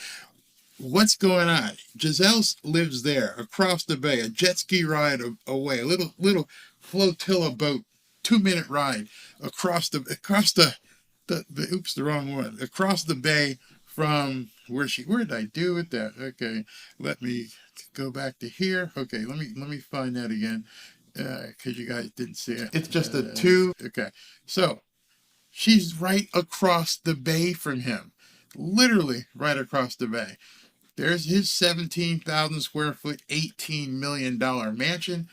what's going on. Giselle lives there across the bay, a jet ski ride away, a little flotilla boat, 2-minute ride across the oops, the wrong one. Across the bay from where did I do with that? Okay, let me go back to here. Okay, let me find that again. Because you guys didn't see it. It's just a two. Okay, so she's right across the bay from him, literally right across the bay. There's his 17,000 square foot, $18 million mansion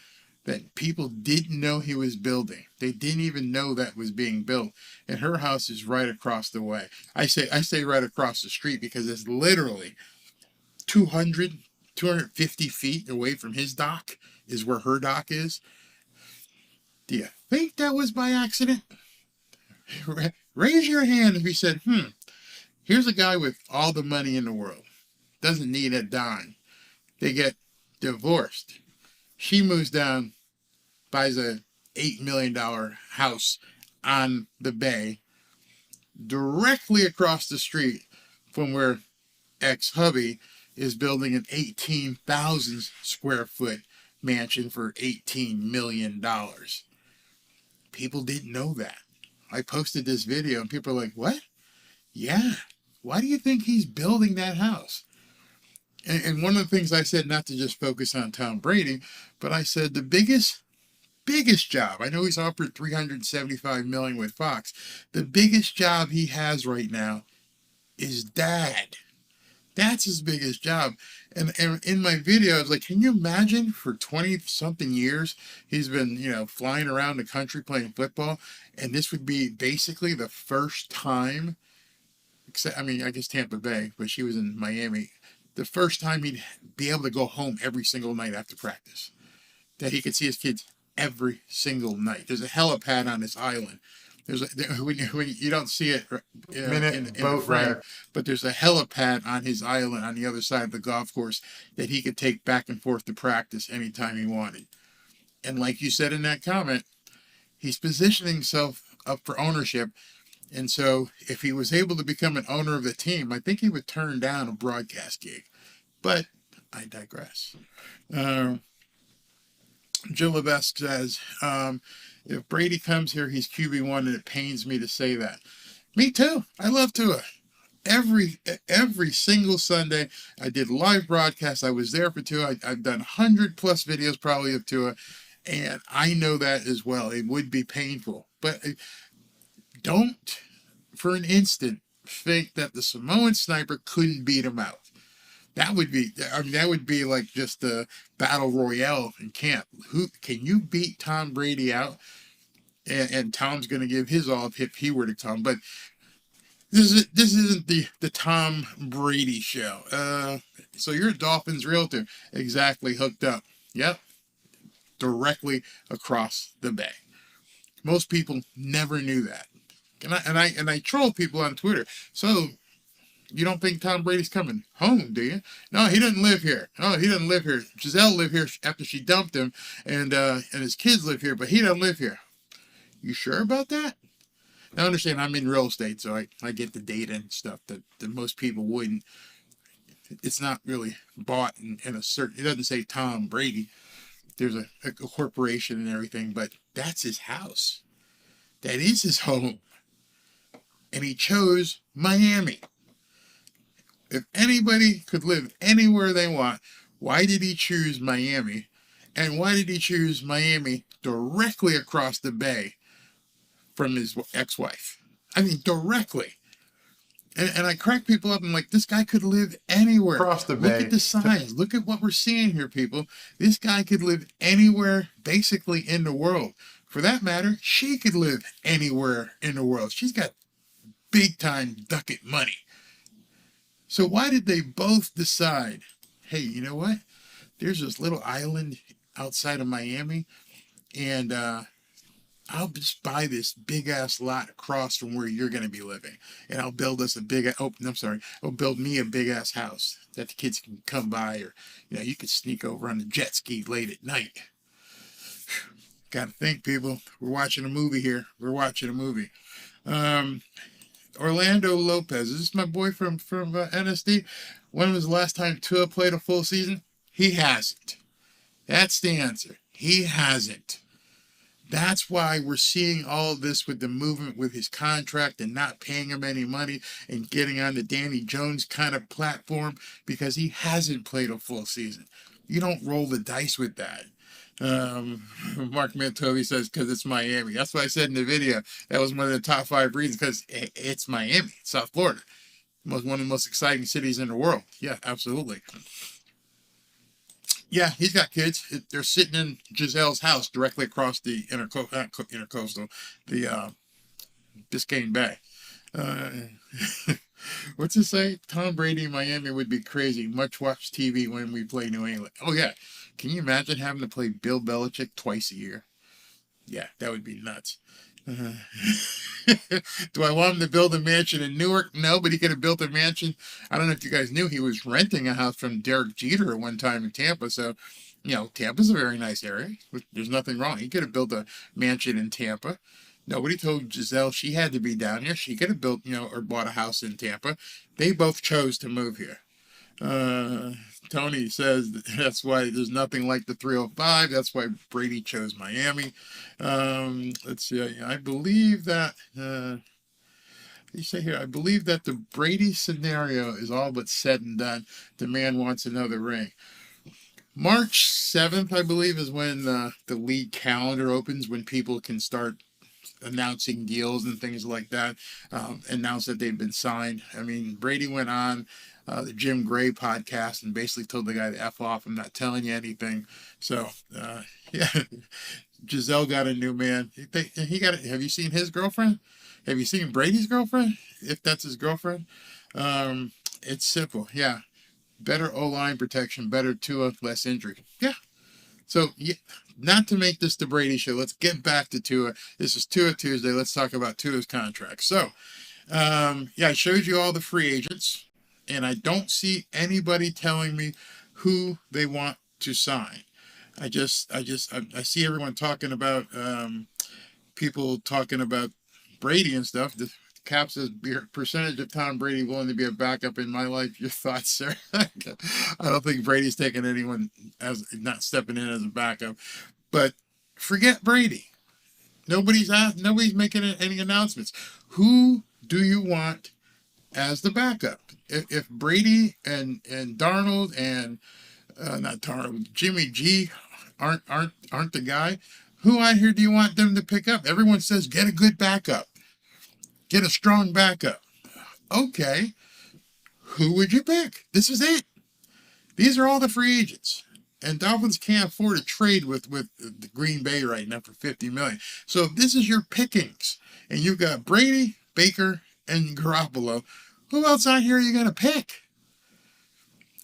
that people didn't know he was building. They didn't even know that was being built. And her house is right across the way. I say right across the street because it's literally 250 feet away from his dock is where her dock is. Do you think that was by accident? Raise your hand if you said, here's a guy with all the money in the world. Doesn't need a dime. They get divorced. She moves down, buys a $8 million house on the bay, directly across the street from where ex-hubby is building an 18,000 square foot mansion for $18 million. People didn't know that. I posted this video and people are like, what? Yeah. Why do you think he's building that house? And one of the things I said, not to just focus on Tom Brady, but I said the biggest job, I know he's offered $375 million with Fox. The biggest job he has right now is dad. That's his biggest job. And in my video, I was like, can you imagine for 20 something years, he's been, flying around the country playing football. And this would be basically the first time, except, I guess Tampa Bay, but she was in Miami. The first time he'd be able to go home every single night after practice. That he could see his kids every single night. There's a helipad on this island. When you don't see it in boat ride, but there's a helipad on his island on the other side of the golf course that he could take back and forth to practice anytime he wanted. And like you said in that comment, he's positioning himself up for ownership. And so if he was able to become an owner of the team, I think he would turn down a broadcast gig. But I digress. Jill Levesque says, if Brady comes here, he's QB1, and it pains me to say that. Me too. I love Tua. Every single Sunday, I did live broadcasts. I was there for Tua. I've done 100+ videos probably of Tua, and I know that as well. It would be painful. But don't, for an instant, think that the Samoan sniper couldn't beat him out. That would be like just a battle royale in camp. Who can you beat Tom Brady out? And Tom's going to give his all if he were to come. But this isn't the Tom Brady show. So you're a Dolphins realtor, exactly, hooked up. Yep, directly across the bay. Most people never knew that. And I troll people on Twitter. So you don't think Tom Brady's coming home, do you? No, he doesn't live here. No, he doesn't live here. Giselle lived here after she dumped him, and his kids live here, but he doesn't live here. You sure about that? Now understand, I'm in real estate, so I get the data and stuff that most people wouldn't. It's not really bought in a certain. It doesn't say Tom Brady. There's a corporation and everything, but that's his house. That is his home, and he chose Miami. If anybody could live anywhere they want, why did he choose Miami? And why did he choose Miami directly across the bay from his ex-wife? I mean, directly. And I crack people up. I'm like, this guy could live anywhere. Across the Look bay. at the signs. Look at what we're seeing here, people. This guy could live anywhere, basically, in the world. For that matter, she could live anywhere in the world. She's got big time ducat money. So why did they both decide, hey, you know what? There's this little island outside of Miami, and I'll just buy this big ass lot across from where you're going to be living, and I'll build us a big. I'll build me a big ass house that the kids can come by, or you could sneak over on the jet ski late at night. Got to think, people. We're watching a movie here. We're watching a movie. Orlando Lopez. Is this my boy from NSD? When was the last time Tua played a full season? He hasn't. That's the answer. He hasn't. That's why we're seeing all this with the movement with his contract and not paying him any money and getting on the Danny Jones kind of platform, because he hasn't played a full season. You don't roll the dice with that. Mark Mantovi says, because it's Miami. That's what I said in the video. That was one of the top 5 reasons, because it's Miami, South Florida. One of the most exciting cities in the world. Yeah, absolutely. Yeah, he's got kids. They're sitting in Giselle's house directly across the intercoastal, the Biscayne Bay. What's it say? Tom Brady in Miami would be crazy. Much watch TV when we play New England. Oh, yeah. Can you imagine having to play Bill Belichick twice a year? Yeah, that would be nuts. Do I want him to build a mansion in Newark? No, but he could have built a mansion. I don't know if you guys knew he was renting a house from Derek Jeter at one time in Tampa. So, Tampa's a very nice area. There's nothing wrong. He could have built a mansion in Tampa. Nobody told Giselle she had to be down here. She could have built, or bought a house in Tampa. They both chose to move here. Tony says that's why there's nothing like the 305. That's why Brady chose Miami. Let's see. I believe that you say here, I believe that the Brady scenario is all but said and done. The man wants another ring. March 7th, I believe, is when the league calendar opens, when people can start announcing deals and things like that, announce that they've been signed. I mean, Brady went on the Jim Gray podcast and basically told the guy to F off. I'm not telling you anything. So, yeah, Giselle got a new man. He got. Have you seen his girlfriend? Have you seen Brady's girlfriend? If that's his girlfriend, it's simple. Yeah, better O-line protection, better Tua, less injury. Yeah. So, yeah, not to make this the Brady show, let's get back to Tua. This is Tua Tuesday. Let's talk about Tua's contract. So, yeah, I showed you all the free agents, and I don't see anybody telling me who they want to sign. I see everyone talking about people talking about Brady and stuff. The Cap says percentage of Tom Brady willing to be a backup in my life. Your thoughts, sir? I don't think Brady's taking anyone as not stepping in as a backup. But forget Brady. Nobody's making any announcements. Who do you want as the backup? If Brady and Darnold and not Darnold, Jimmy G aren't the guy, who out here do you want them to pick up? Everyone says get a good backup. Get a strong backup. Okay. Who would you pick? This is it. These are all the free agents. And Dolphins can't afford to trade with the Green Bay right now for $50 million. So if this is your pickings, and you've got Brady, Baker, and Garoppolo, who else out here are you going to pick?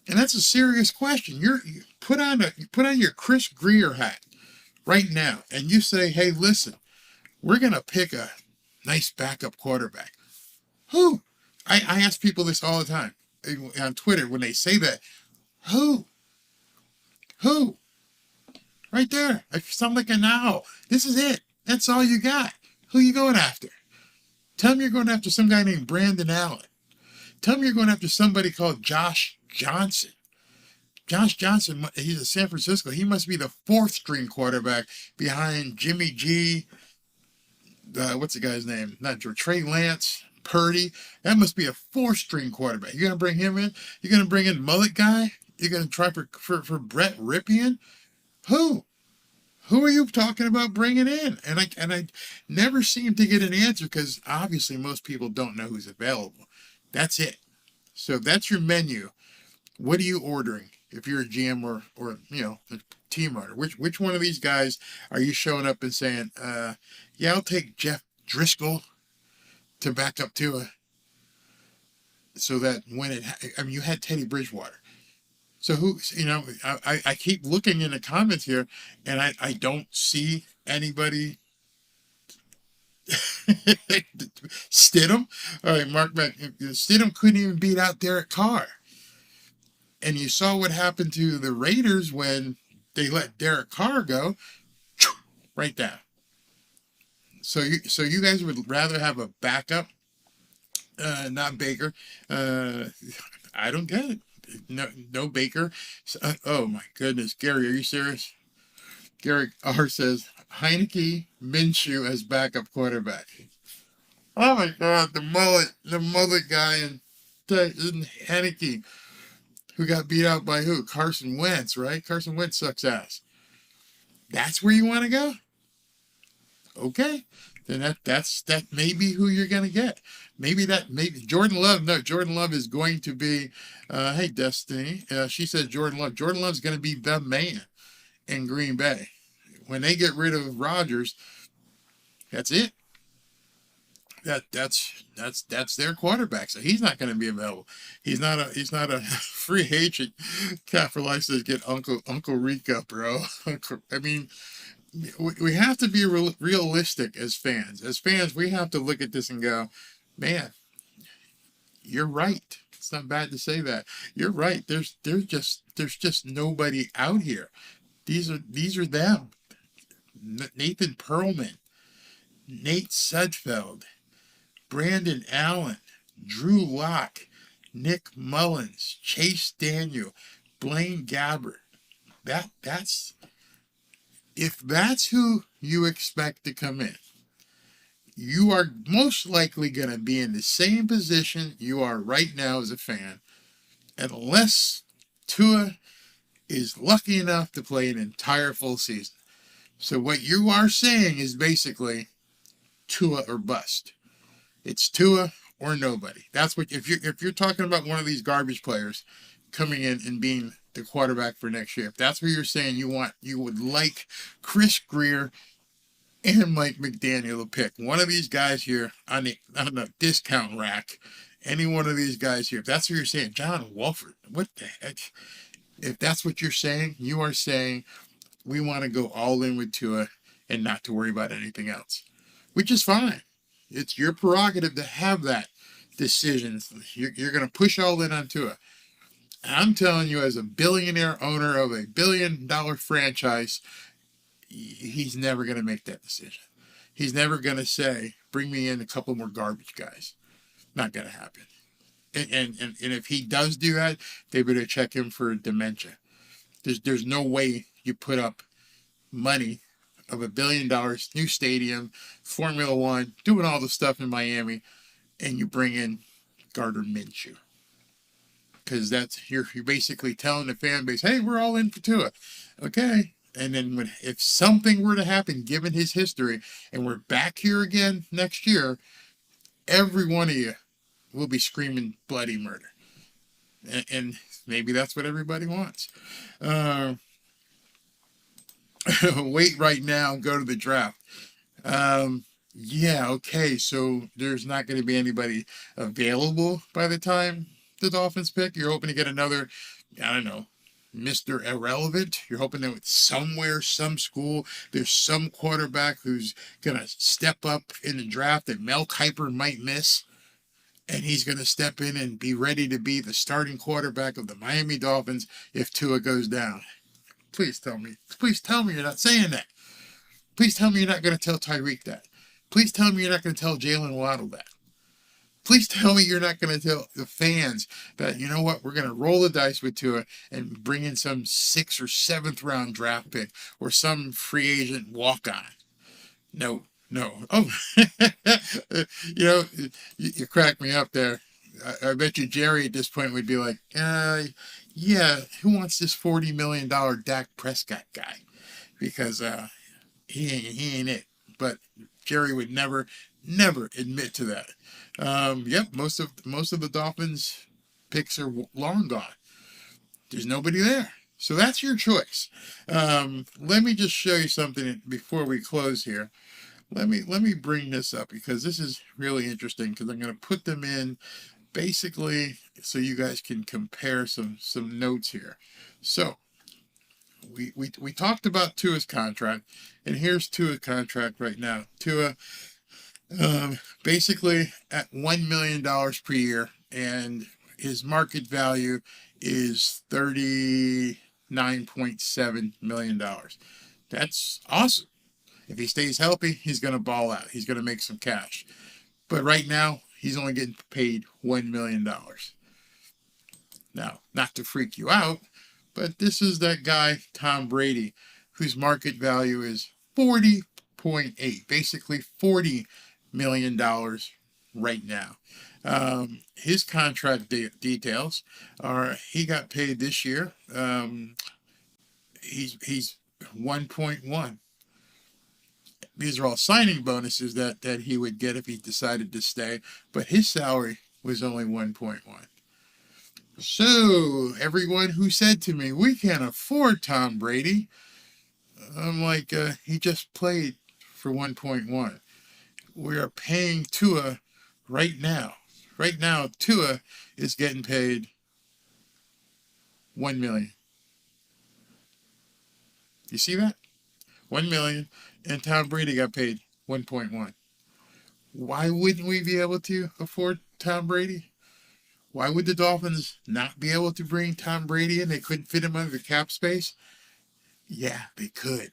And that's a serious question. You put on your Chris Grier hat right now, and you say, hey, listen, we're going to pick a nice backup quarterback. Who? I ask people this all the time on Twitter when they say that. Who? Right there. I sound like a now. This is it. That's all you got. Who you going after? Tell me you're going after some guy named Brandon Allen. Tell me you're going after somebody called Josh Johnson. Josh Johnson, he's in San Francisco. He must be the 4th string quarterback behind Jimmy G. What's the guy's name? Not Trey Lance, Purdy. That must be a 4th string quarterback. You're going to bring him in? You're going to bring in Mullet guy? You're going to try for Brett Ripien? Who? Who are you talking about bringing in? And I never seem to get an answer, because obviously most people don't know who's available. That's it. So that's your menu. What are you ordering if you're a GM or a team owner? Which one of these guys are you showing up and saying, yeah, I'll take Jeff Driscoll to back up Tua, so that you had Teddy Bridgewater. So I keep looking in the comments here, and I don't see anybody. Stidham, all right, Mark Mack. Stidham couldn't even beat out Derek Carr, and you saw what happened to the Raiders when they let Derek Carr go, right down. So you guys would rather have a backup, not Baker. I don't get it. No Baker. Oh my goodness, Gary, are you serious? Gary R says Heineke Minshew as backup quarterback. Oh my God, the mullet guy in Heineke, who got beat out by who? Carson Wentz, right? Carson Wentz sucks ass. That's where you want to go? Okay, then that's maybe who you're gonna get. Maybe Jordan Love. No, Jordan Love is going to be. Hey, Destiny. She said Jordan Love. Jordan Love's going to be the man in Green Bay. When they get rid of Rodgers, that's it. That's their quarterback. So he's not going to be available. He's not a free agent. Cat for Life says get Uncle Rico, bro. I mean, we have to be realistic as fans. As fans, we have to look at this and go, man, you're right. It's not bad to say that. You're right. There's just nobody out here. These are them. Nathan Perlman, Nate Sudfeld, Brandon Allen, Drew Lock, Nick Mullins, Chase Daniel, Blaine Gabbert. If that's who you expect to come in, you are most likely going to be in the same position you are right now as a fan, unless Tua is lucky enough to play an entire full season. So what you are saying is basically Tua or bust. It's Tua or nobody. That's what if you're talking about one of these garbage players coming in and being the quarterback for next year. If that's what you're saying, you would like Chris Grier and Mike McDaniel to pick one of these guys here on the discount rack. Any one of these guys here. If that's what you're saying, John Wolford. What the heck? If that's what you're saying, you are saying we want to go all in with Tua and not to worry about anything else, which is fine. It's your prerogative to have that decision. You're going to push all in on Tua. I'm telling you, as a billionaire owner of $1 billion franchise, he's never going to make that decision. He's never going to say, bring me in a couple more garbage guys. Not going to happen. And if he does do that, they better check him for dementia. There's no way you put up money of $1 billion, new stadium, Formula One, doing all the stuff in Miami, and you bring in Gardner Minshew. Because you're basically telling the fan base, hey, we're all in for Tua. Okay. And then if something were to happen, given his history, and we're back here again next year, every one of you will be screaming bloody murder. And maybe that's what everybody wants. Wait right now, go to the draft. Yeah, okay, so there's not going to be anybody available by the time the Dolphins pick. You're hoping to get another, I don't know, Mr. Irrelevant. You're hoping that somewhere, some school, there's some quarterback who's going to step up in the draft that Mel Kiper might miss, and he's going to step in and be ready to be the starting quarterback of the Miami Dolphins if Tua goes down. Please tell me you're not saying that. Please tell me you're not going to tell Tyreek that. Please tell me you're not going to tell Jalen Waddle that. Please tell me you're not going to tell the fans that, you know what, we're going to roll the dice with Tua and bring in some 6th or 7th round draft pick or some free agent walk-on. No. Oh, you cracked me up there. I bet you Jerry at this point would be like, yeah, who wants this $40 million Dak Prescott guy? Because he ain't it. But Jerry would never admit to that. Yep, most of the Dolphins picks are long gone. There's nobody there. So that's your choice. Let me just show you something before we close here. Let me bring this up because this is really interesting because I'm going to put them in basically so you guys can compare some notes here. So we talked about Tua's contract, and here's Tua's contract right now. Tua basically at $1 million per year, and his market value is $39.7 million. That's awesome. If he stays healthy, he's going to ball out. He's going to make some cash. But right now, he's only getting paid $1 million. Now, not to freak you out, but this is that guy, Tom Brady, whose market value is 40.8, basically $40 million right now. His contract details are he got paid this year. He's 1.1. These are all signing bonuses that he would get if he decided to stay, but his salary was only 1.1. So everyone who said to me, we can't afford Tom Brady, I'm like, he just played for 1.1. We are paying Tua right now. Right now, Tua is getting paid $1 million. You see that? $1 million, and Tom Brady got paid 1.1. Why wouldn't we be able to afford Tom Brady? Why would the Dolphins not be able to bring Tom Brady in? They couldn't fit him under the cap space? Yeah, they could.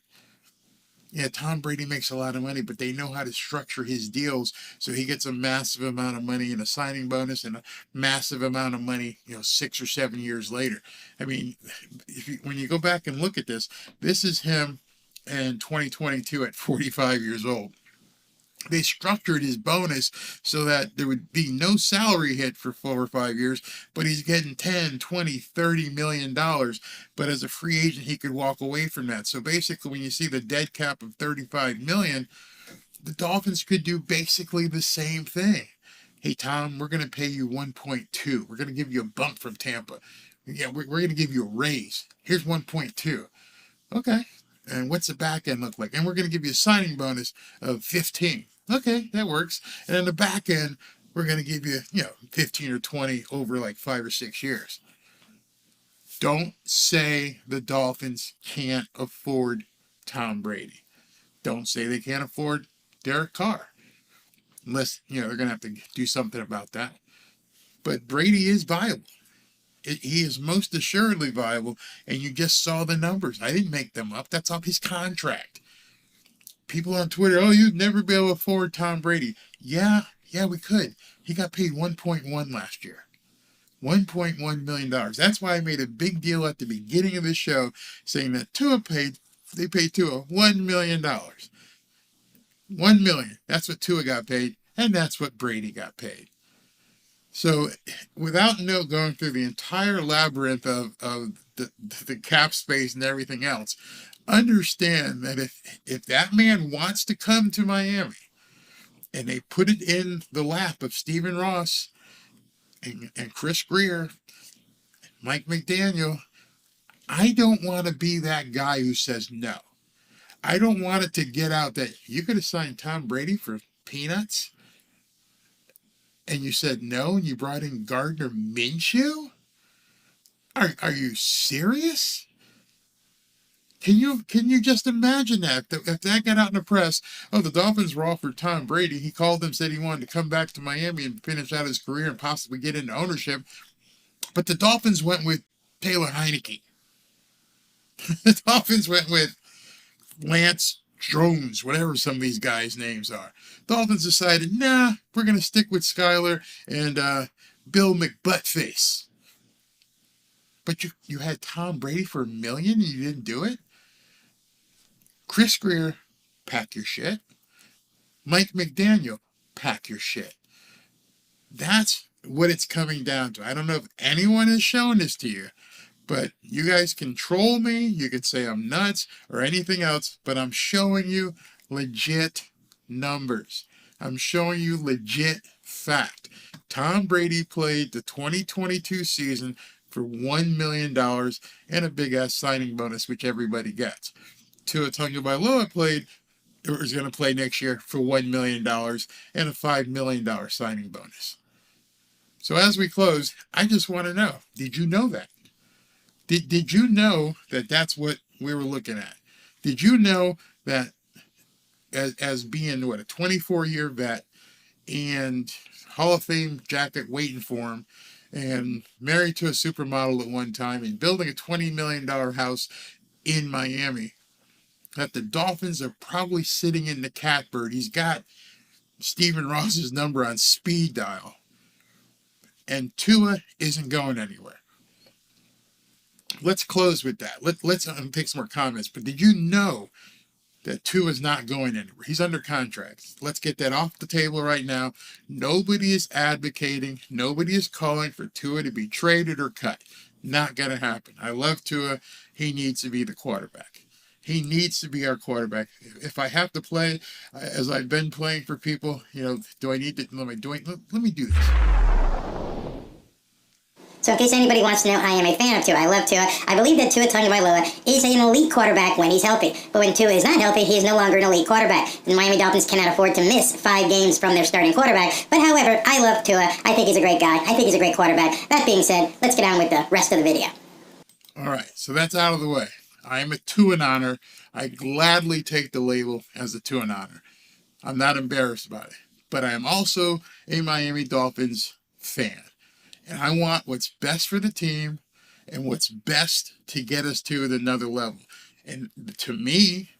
Yeah, Tom Brady makes a lot of money, but they know how to structure his deals so he gets a massive amount of money and a signing bonus and a massive amount of money, 6 or 7 years later. I mean, when you go back and look at this, this is him in 2022 at 45 years old. They structured his bonus so that there would be no salary hit for 4 or 5 years, but he's getting 10, 20, 30 million dollars. But as a free agent, he could walk away from that. So basically, when you see the dead cap of 35 million, the Dolphins could do basically the same thing. Hey, Tom, we're going to pay you 1.2. We're going to give you a bump from Tampa. Yeah, we're going to give you a raise. Here's 1.2. Okay. And what's the back end look like? And we're going to give you a signing bonus of 15. Okay, that works. And then the back end, we're going to give you, 15 or 20 over like 5 or 6 years. Don't say the Dolphins can't afford Tom Brady. Don't say they can't afford Derek Carr. Unless, they're going to have to do something about that. But Brady is viable. He is most assuredly viable, and you just saw the numbers. I didn't make them up. That's off his contract. People on Twitter, you'd never be able to afford Tom Brady. Yeah, we could. He got paid 1.1 last year. $1.1 million. That's why I made a big deal at the beginning of this show saying that they paid Tua $1 million. $1 million. That's what Tua got paid, and that's what Brady got paid. So without going through the entire labyrinth of the cap space and everything else, understand that if that man wants to come to Miami and they put it in the lap of Stephen Ross and Chris Grier, Mike McDaniel, I don't want to be that guy who says no. I don't want it to get out that you could have signed Tom Brady for peanuts. And you said no, and you brought in Gardner Minshew? Are you serious? Can you just imagine that? If that got out in the press, the Dolphins were offered Tom Brady. He called them, said he wanted to come back to Miami and finish out his career and possibly get into ownership. But the Dolphins went with Taylor Heineke. The Dolphins went with Lance Jones, whatever some of these guys' names are. Dolphins decided, nah, we're going to stick with Skyler and Bill McButtface. But you had Tom Brady for $1 million and you didn't do it? Chris Grier, pack your shit. Mike McDaniel, pack your shit. That's what it's coming down to. I don't know if anyone has shown this to you, but you guys can troll me. You can say I'm nuts or anything else, but I'm showing you legit numbers. I'm showing you legit fact. Tom Brady played the 2022 season for $1 million and a big-ass signing bonus, which everybody gets. Tua Tagovailoa is going to play next year for $1 million and a $5 million signing bonus. So as we close, I just want to know, did you know that? Did you know that that's what we were looking at? Did you know that as being, a 24-year vet and Hall of Fame jacket waiting for him and married to a supermodel at one time and building a $20 million house in Miami, that the Dolphins are probably sitting in the catbird? He's got Stephen Ross's number on speed dial. And Tua isn't going anywhere. Let's close with that. Let's take some more comments. But did you know that Tua is not going anywhere? He's under contract. Let's get that off the table right now. Nobody is advocating. Nobody is calling for Tua to be traded or cut. Not going to happen. I love Tua. He needs to be the quarterback. He needs to be our quarterback. If I have to play as I've been playing for people, do I need to? Let me do this. So in case anybody wants to know, I am a fan of Tua. I love Tua. I believe that Tua Tagovailoa is an elite quarterback when he's healthy. But when Tua is not healthy, he is no longer an elite quarterback. The Miami Dolphins cannot afford to miss 5 games from their starting quarterback. But however, I love Tua. I think he's a great guy. I think he's a great quarterback. That being said, let's get on with the rest of the video. All right, so that's out of the way. I am a Tua-naner. I gladly take the label as a Tua-naner. I'm not embarrassed about it. But I am also a Miami Dolphins fan. And I want what's best for the team and what's best to get us to another level. And to me,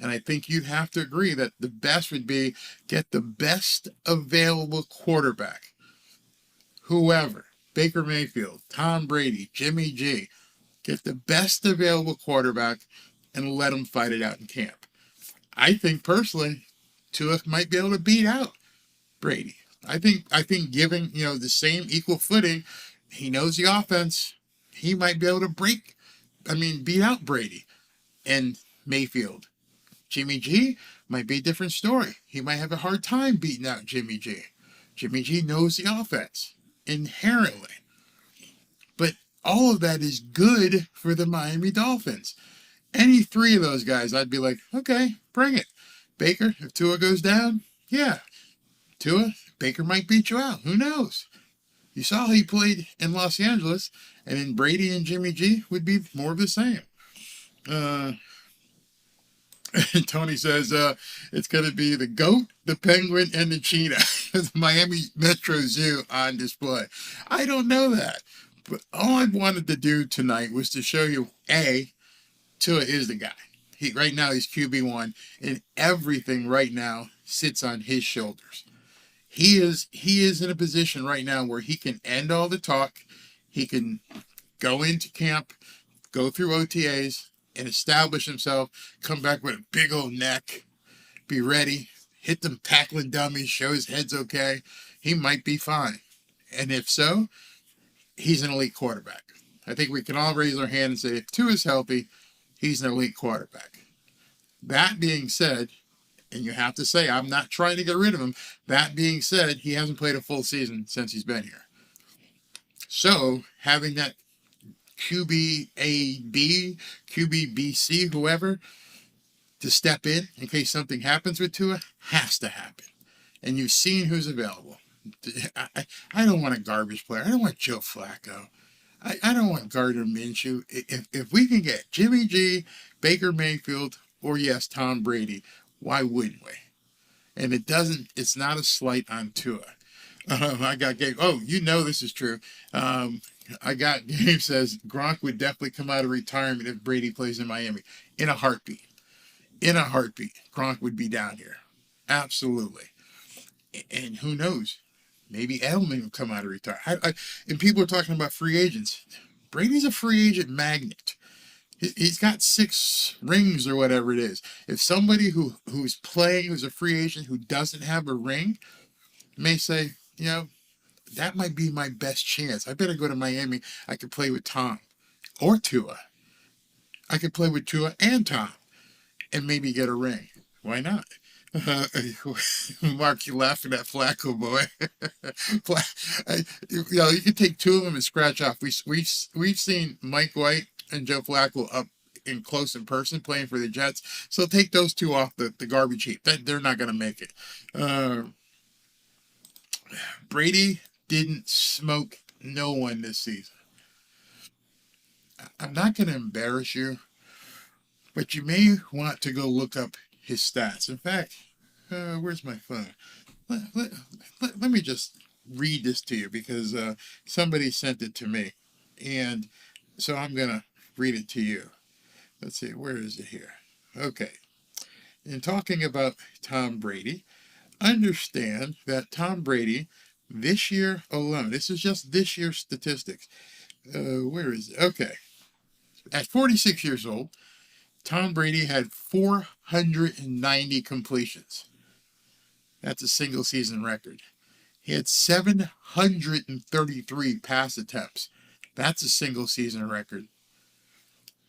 and I think you'd have to agree, that the best would be get the best available quarterback. Whoever, Baker Mayfield, Tom Brady, Jimmy G, get the best available quarterback and let them fight it out in camp. I think personally, Tua might be able to beat out Brady. I think giving, the same equal footing, he knows the offense, he might be able to beat out Brady and Mayfield. Jimmy G might be a different story. He might have a hard time beating out Jimmy G. Jimmy G knows the offense inherently. But all of that is good for the Miami Dolphins. Any 3 of those guys, I'd be like, okay, bring it. Baker, if Tua goes down, yeah. Tua, Baker might beat you out. Who knows? You saw how he played in Los Angeles, and then Brady and Jimmy G would be more of the same. Tony says it's going to be the goat, the penguin, and the cheetah. The Miami Metro Zoo on display. I don't know that. But all I wanted to do tonight was to show you, A, Tua is the guy. Right now he's QB1, and everything right now sits on his shoulders. He is in a position right now where he can end all the talk. He can go into camp, go through OTAs, and establish himself, come back with a big old neck, be ready, hit them tackling dummies, show his head's okay. He might be fine. And if so, he's an elite quarterback. I think we can all raise our hand and say, if Tua is healthy, he's an elite quarterback. That being said, and you have to say, I'm not trying to get rid of him. That being said, he hasn't played a full season since he's been here. So having that QB-AB, QB-BC, whoever, to step in case something happens with Tua, has to happen. And you've seen who's available. I don't want a garbage player. I don't want Joe Flacco. I don't want Gardner Minshew. If we can get Jimmy G, Baker Mayfield, or yes, Tom Brady, why wouldn't we? And it's not a slight on Tua. I got Gabe. Oh, this is true. I got Gabe says Gronk would definitely come out of retirement if Brady plays in Miami. In a heartbeat. Gronk would be down here. Absolutely. And who knows? Maybe Edelman will come out of retirement. And people are talking about free agents. Brady's a free agent magnet. He's got 6 rings or whatever it is. If somebody who's playing, who's a free agent, who doesn't have a ring, may say, that might be my best chance. I better go to Miami. I could play with Tom or Tua. I could play with Tua and Tom and maybe get a ring. Why not? Mark, you laughing at Flacco, boy. You can take two of them and scratch off. We've seen Mike White and Joe Flacco up in close in person playing for the Jets. So take those two off the garbage heap. They're not going to make it. Brady didn't smoke no one this season. I'm not going to embarrass you, but you may want to go look up his stats. In fact, where's my phone? Let me just read this to you because somebody sent it to me. And so I'm going to read it to you. Let's see, where is it here? Okay. In talking about Tom Brady, understand that Tom Brady, this year alone, this is just this year's statistics. Where is it? Okay. At 46 years old, Tom Brady had 490 completions. That's a single season record. He had 733 pass attempts. That's a single season record.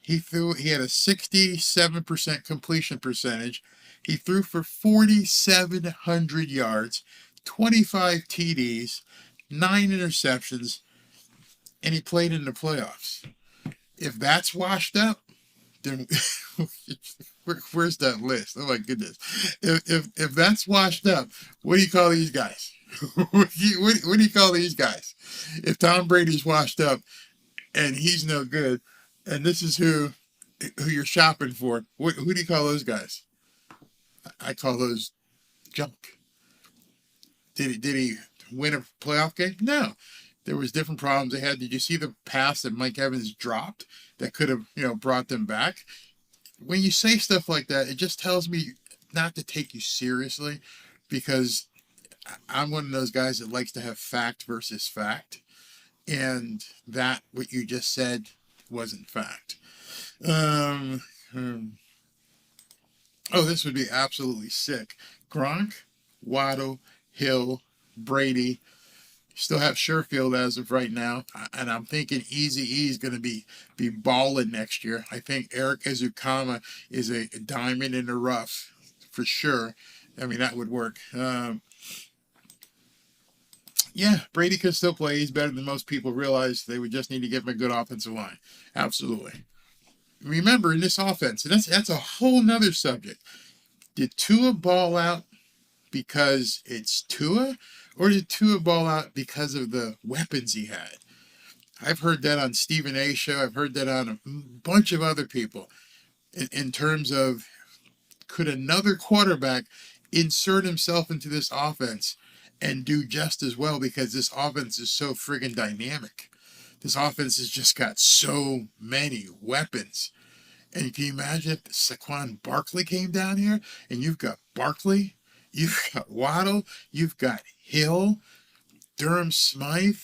He had a 67% completion percentage. He threw for 4,700 yards, 25 TDs, 9 interceptions, and he played in the playoffs. If that's washed up, then where's that list? Oh my goodness! If that's washed up, what do you call these guys? what do you call these guys? If Tom Brady's washed up and he's no good, and this is who you're shopping for, who do you call those guys? I call those junk. Did he win a playoff game? No. There was different problems they had. Did you see the pass that Mike Evans dropped that could have, brought them back? When you say stuff like that, it just tells me not to take you seriously, because I'm one of those guys that likes to have fact versus fact, and that what you just said wasn't fact. Oh, this would be absolutely sick. Gronk, Waddle, Hill, Brady. Still have Sherfield as of right now, and I'm thinking Eazy-E is going to be balling next year. I think Eric Ezukama is a diamond in the rough for sure. I mean, that would work. Yeah, Brady could still play. He's better than most people realize. They would just need to give him a good offensive line. Absolutely. Remember, in this offense, and that's a whole nother subject. Did Tua ball out because it's Tua, or did Tua ball out because of the weapons he had? I've heard that on Stephen A's show. I've heard that on a bunch of other people in terms of, could another quarterback insert himself into this offense and do just as well, because this offense is so friggin' dynamic. This offense has just got so many weapons. And can you imagine if Saquon Barkley came down here, and you've got Barkley, you've got Waddle, you've got Hill, Durham Smythe,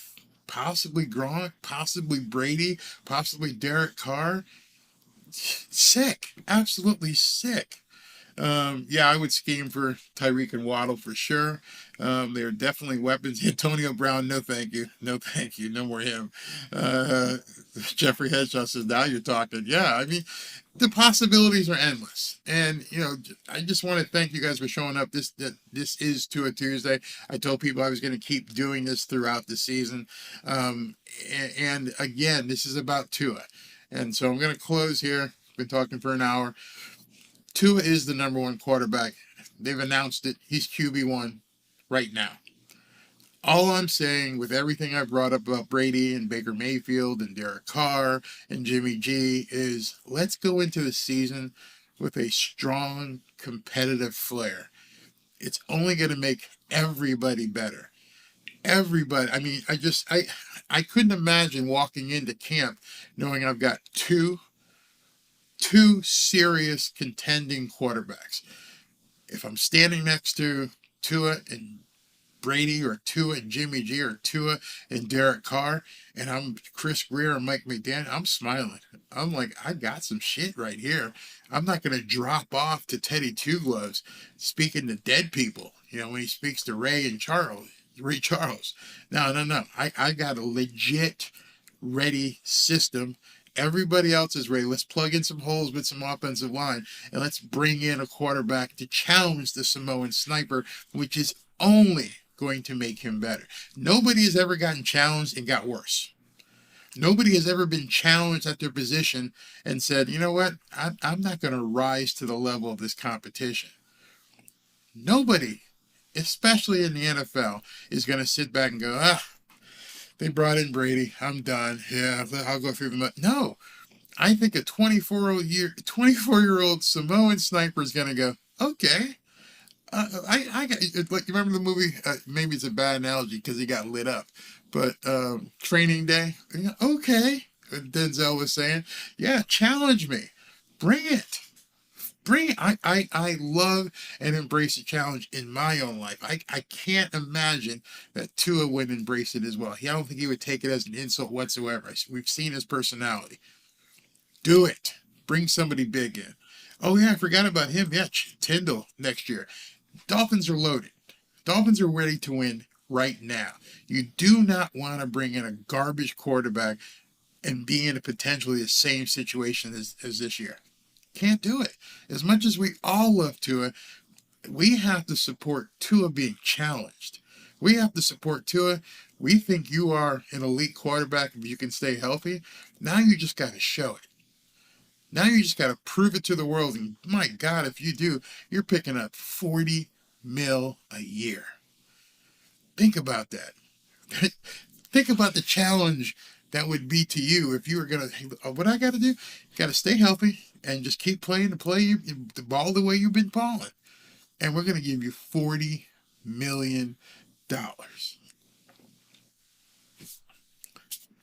possibly Gronk, possibly Brady, possibly Derek Carr. Sick. Absolutely sick. Yeah, I would scheme for Tyreek and Waddle for sure. They're definitely weapons. Antonio Brown, no thank you. No thank you. No more him. Jeffrey Headshaw says, now you're talking. Yeah, I mean, the possibilities are endless. And, I just want to thank you guys for showing up. This is Tua Tuesday. I told people I was going to keep doing this throughout the season. And again, this is about Tua. And so I'm going to close here. Been talking for an hour. Tua is the number one quarterback. They've announced it. He's QB1 right now. All I'm saying, with everything I've brought up about Brady and Baker Mayfield and Derek Carr and Jimmy G, is let's go into the season with a strong, competitive flair. It's only going to make everybody better. Everybody. I mean, I couldn't imagine walking into camp knowing I've got two serious contending quarterbacks. If I'm standing next to Tua and Brady, or Tua and Jimmy G, or Tua and Derek Carr, and I'm Chris Grier and Mike McDaniel, I'm smiling. I'm like, I got some shit right here. I'm not going to drop off to Teddy Two Gloves speaking to dead people, when he speaks to Ray Charles. No. I got a legit ready system everybody else is ready. Let's plug in some holes with some offensive line, and let's bring in a quarterback to challenge the Samoan sniper, which is only going to make him better. Nobody has ever gotten challenged and got worse. Nobody has ever been challenged at their position and said, you know what, I'm not going to rise to the level of this competition. Nobody, especially in the NFL, is going to sit back and go, they brought in Brady, I'm done. Yeah, I'll go through the. No, I think a 24-year-old Samoan sniper is going to go, okay. I got, like, you remember the movie? Maybe it's a bad analogy because he got lit up, but Training Day. Okay, Denzel was saying, yeah, challenge me, bring it. I love and embrace a challenge in my own life. I can't imagine that Tua wouldn't embrace it as well. I don't think he would take it as an insult whatsoever. We've seen his personality. Do it. Bring somebody big in. Oh, yeah, I forgot about him. Yeah, Tyndall next year. Dolphins are loaded. Dolphins are ready to win right now. You do not want to bring in a garbage quarterback and be in a potentially the same situation as this year. Can't do it. As much as we all love Tua, we have to support Tua being challenged. We have to support Tua. We think you are an elite quarterback if you can stay healthy. Now you just got to show it. Now you just got to prove it to the world. And my God, if you do, you're picking up $40 million a year. Think about that. Think about the challenge that would be to you if you were going to, what I got to do? You got to stay healthy and just keep playing the ball the way you've been balling. And we're going to give you $40 million.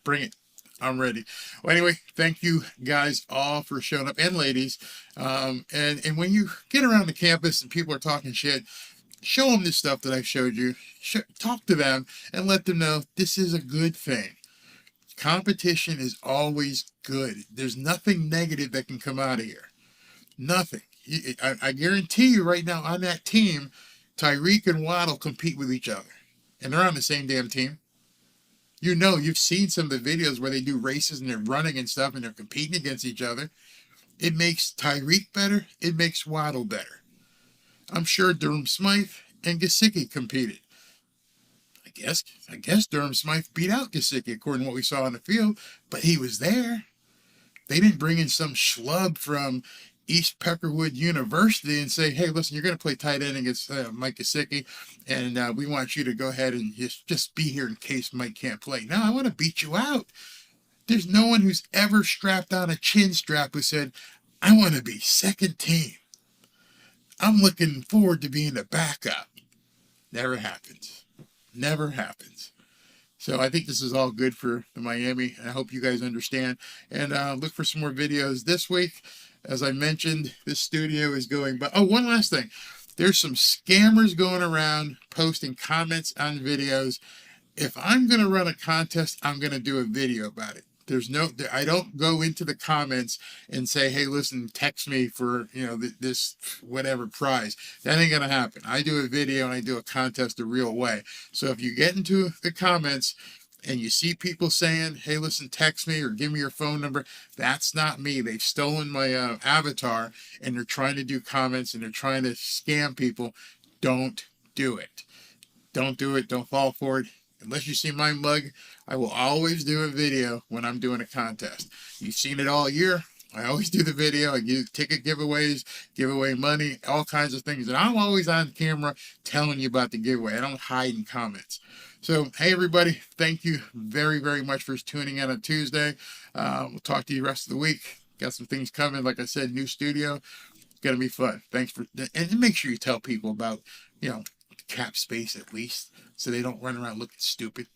Bring it. I'm ready. Well, anyway, thank you guys all for showing up, and ladies. And when you get around the campus and people are talking shit, show them this stuff that I showed you. Talk to them and let them know this is a good thing. Competition is always good. There's nothing negative that can come out of here. Nothing. I guarantee you right now on that team, Tyreek and Waddle compete with each other. And they're on the same damn team. You know, you've seen some of the videos where they do races and they're running and stuff and they're competing against each other. It makes Tyreek better. It makes Waddle better. I'm sure Durham Smythe and Gesicki competed. I guess Durham Smythe beat out Gesicki according to what we saw on the field, but he was there. They didn't bring in some schlub from East Peckerwood University and say, hey, listen, you're going to play tight end against Mike Gesicki, and we want you to go ahead and just be here in case Mike can't play. No, I want to beat you out. There's no one who's ever strapped on a chin strap who said, I want to be second team. I'm looking forward to being a backup. Never happens. Never happens. So I think this is all good for the Miami. I hope you guys understand. And look for some more videos this week. As I mentioned, this studio is going by. Oh, one last thing. There's some scammers going around posting comments on videos. If I'm going to run a contest, I'm going to do a video about it. I don't go into the comments and say, hey, listen, text me for, this whatever prize. That ain't going to happen. I do a video and I do a contest the real way. So if you get into the comments and you see people saying, hey, listen, text me or give me your phone number, that's not me. They've stolen my avatar and they're trying to do comments and they're trying to scam people. Don't do it. Don't do it. Don't fall for it. Unless you see my mug, I will always do a video when I'm doing a contest. You've seen it all year. I always do the video. I do ticket giveaways, give away money, all kinds of things. And I'm always on camera telling you about the giveaway. I don't hide in comments. So, hey, everybody, thank you very, very much for tuning in on Tuesday. We'll talk to you the rest of the week. Got some things coming. Like I said, new studio. It's going to be fun. Thanks for, and make sure you tell people about, cap space at least, so they don't run around looking stupid.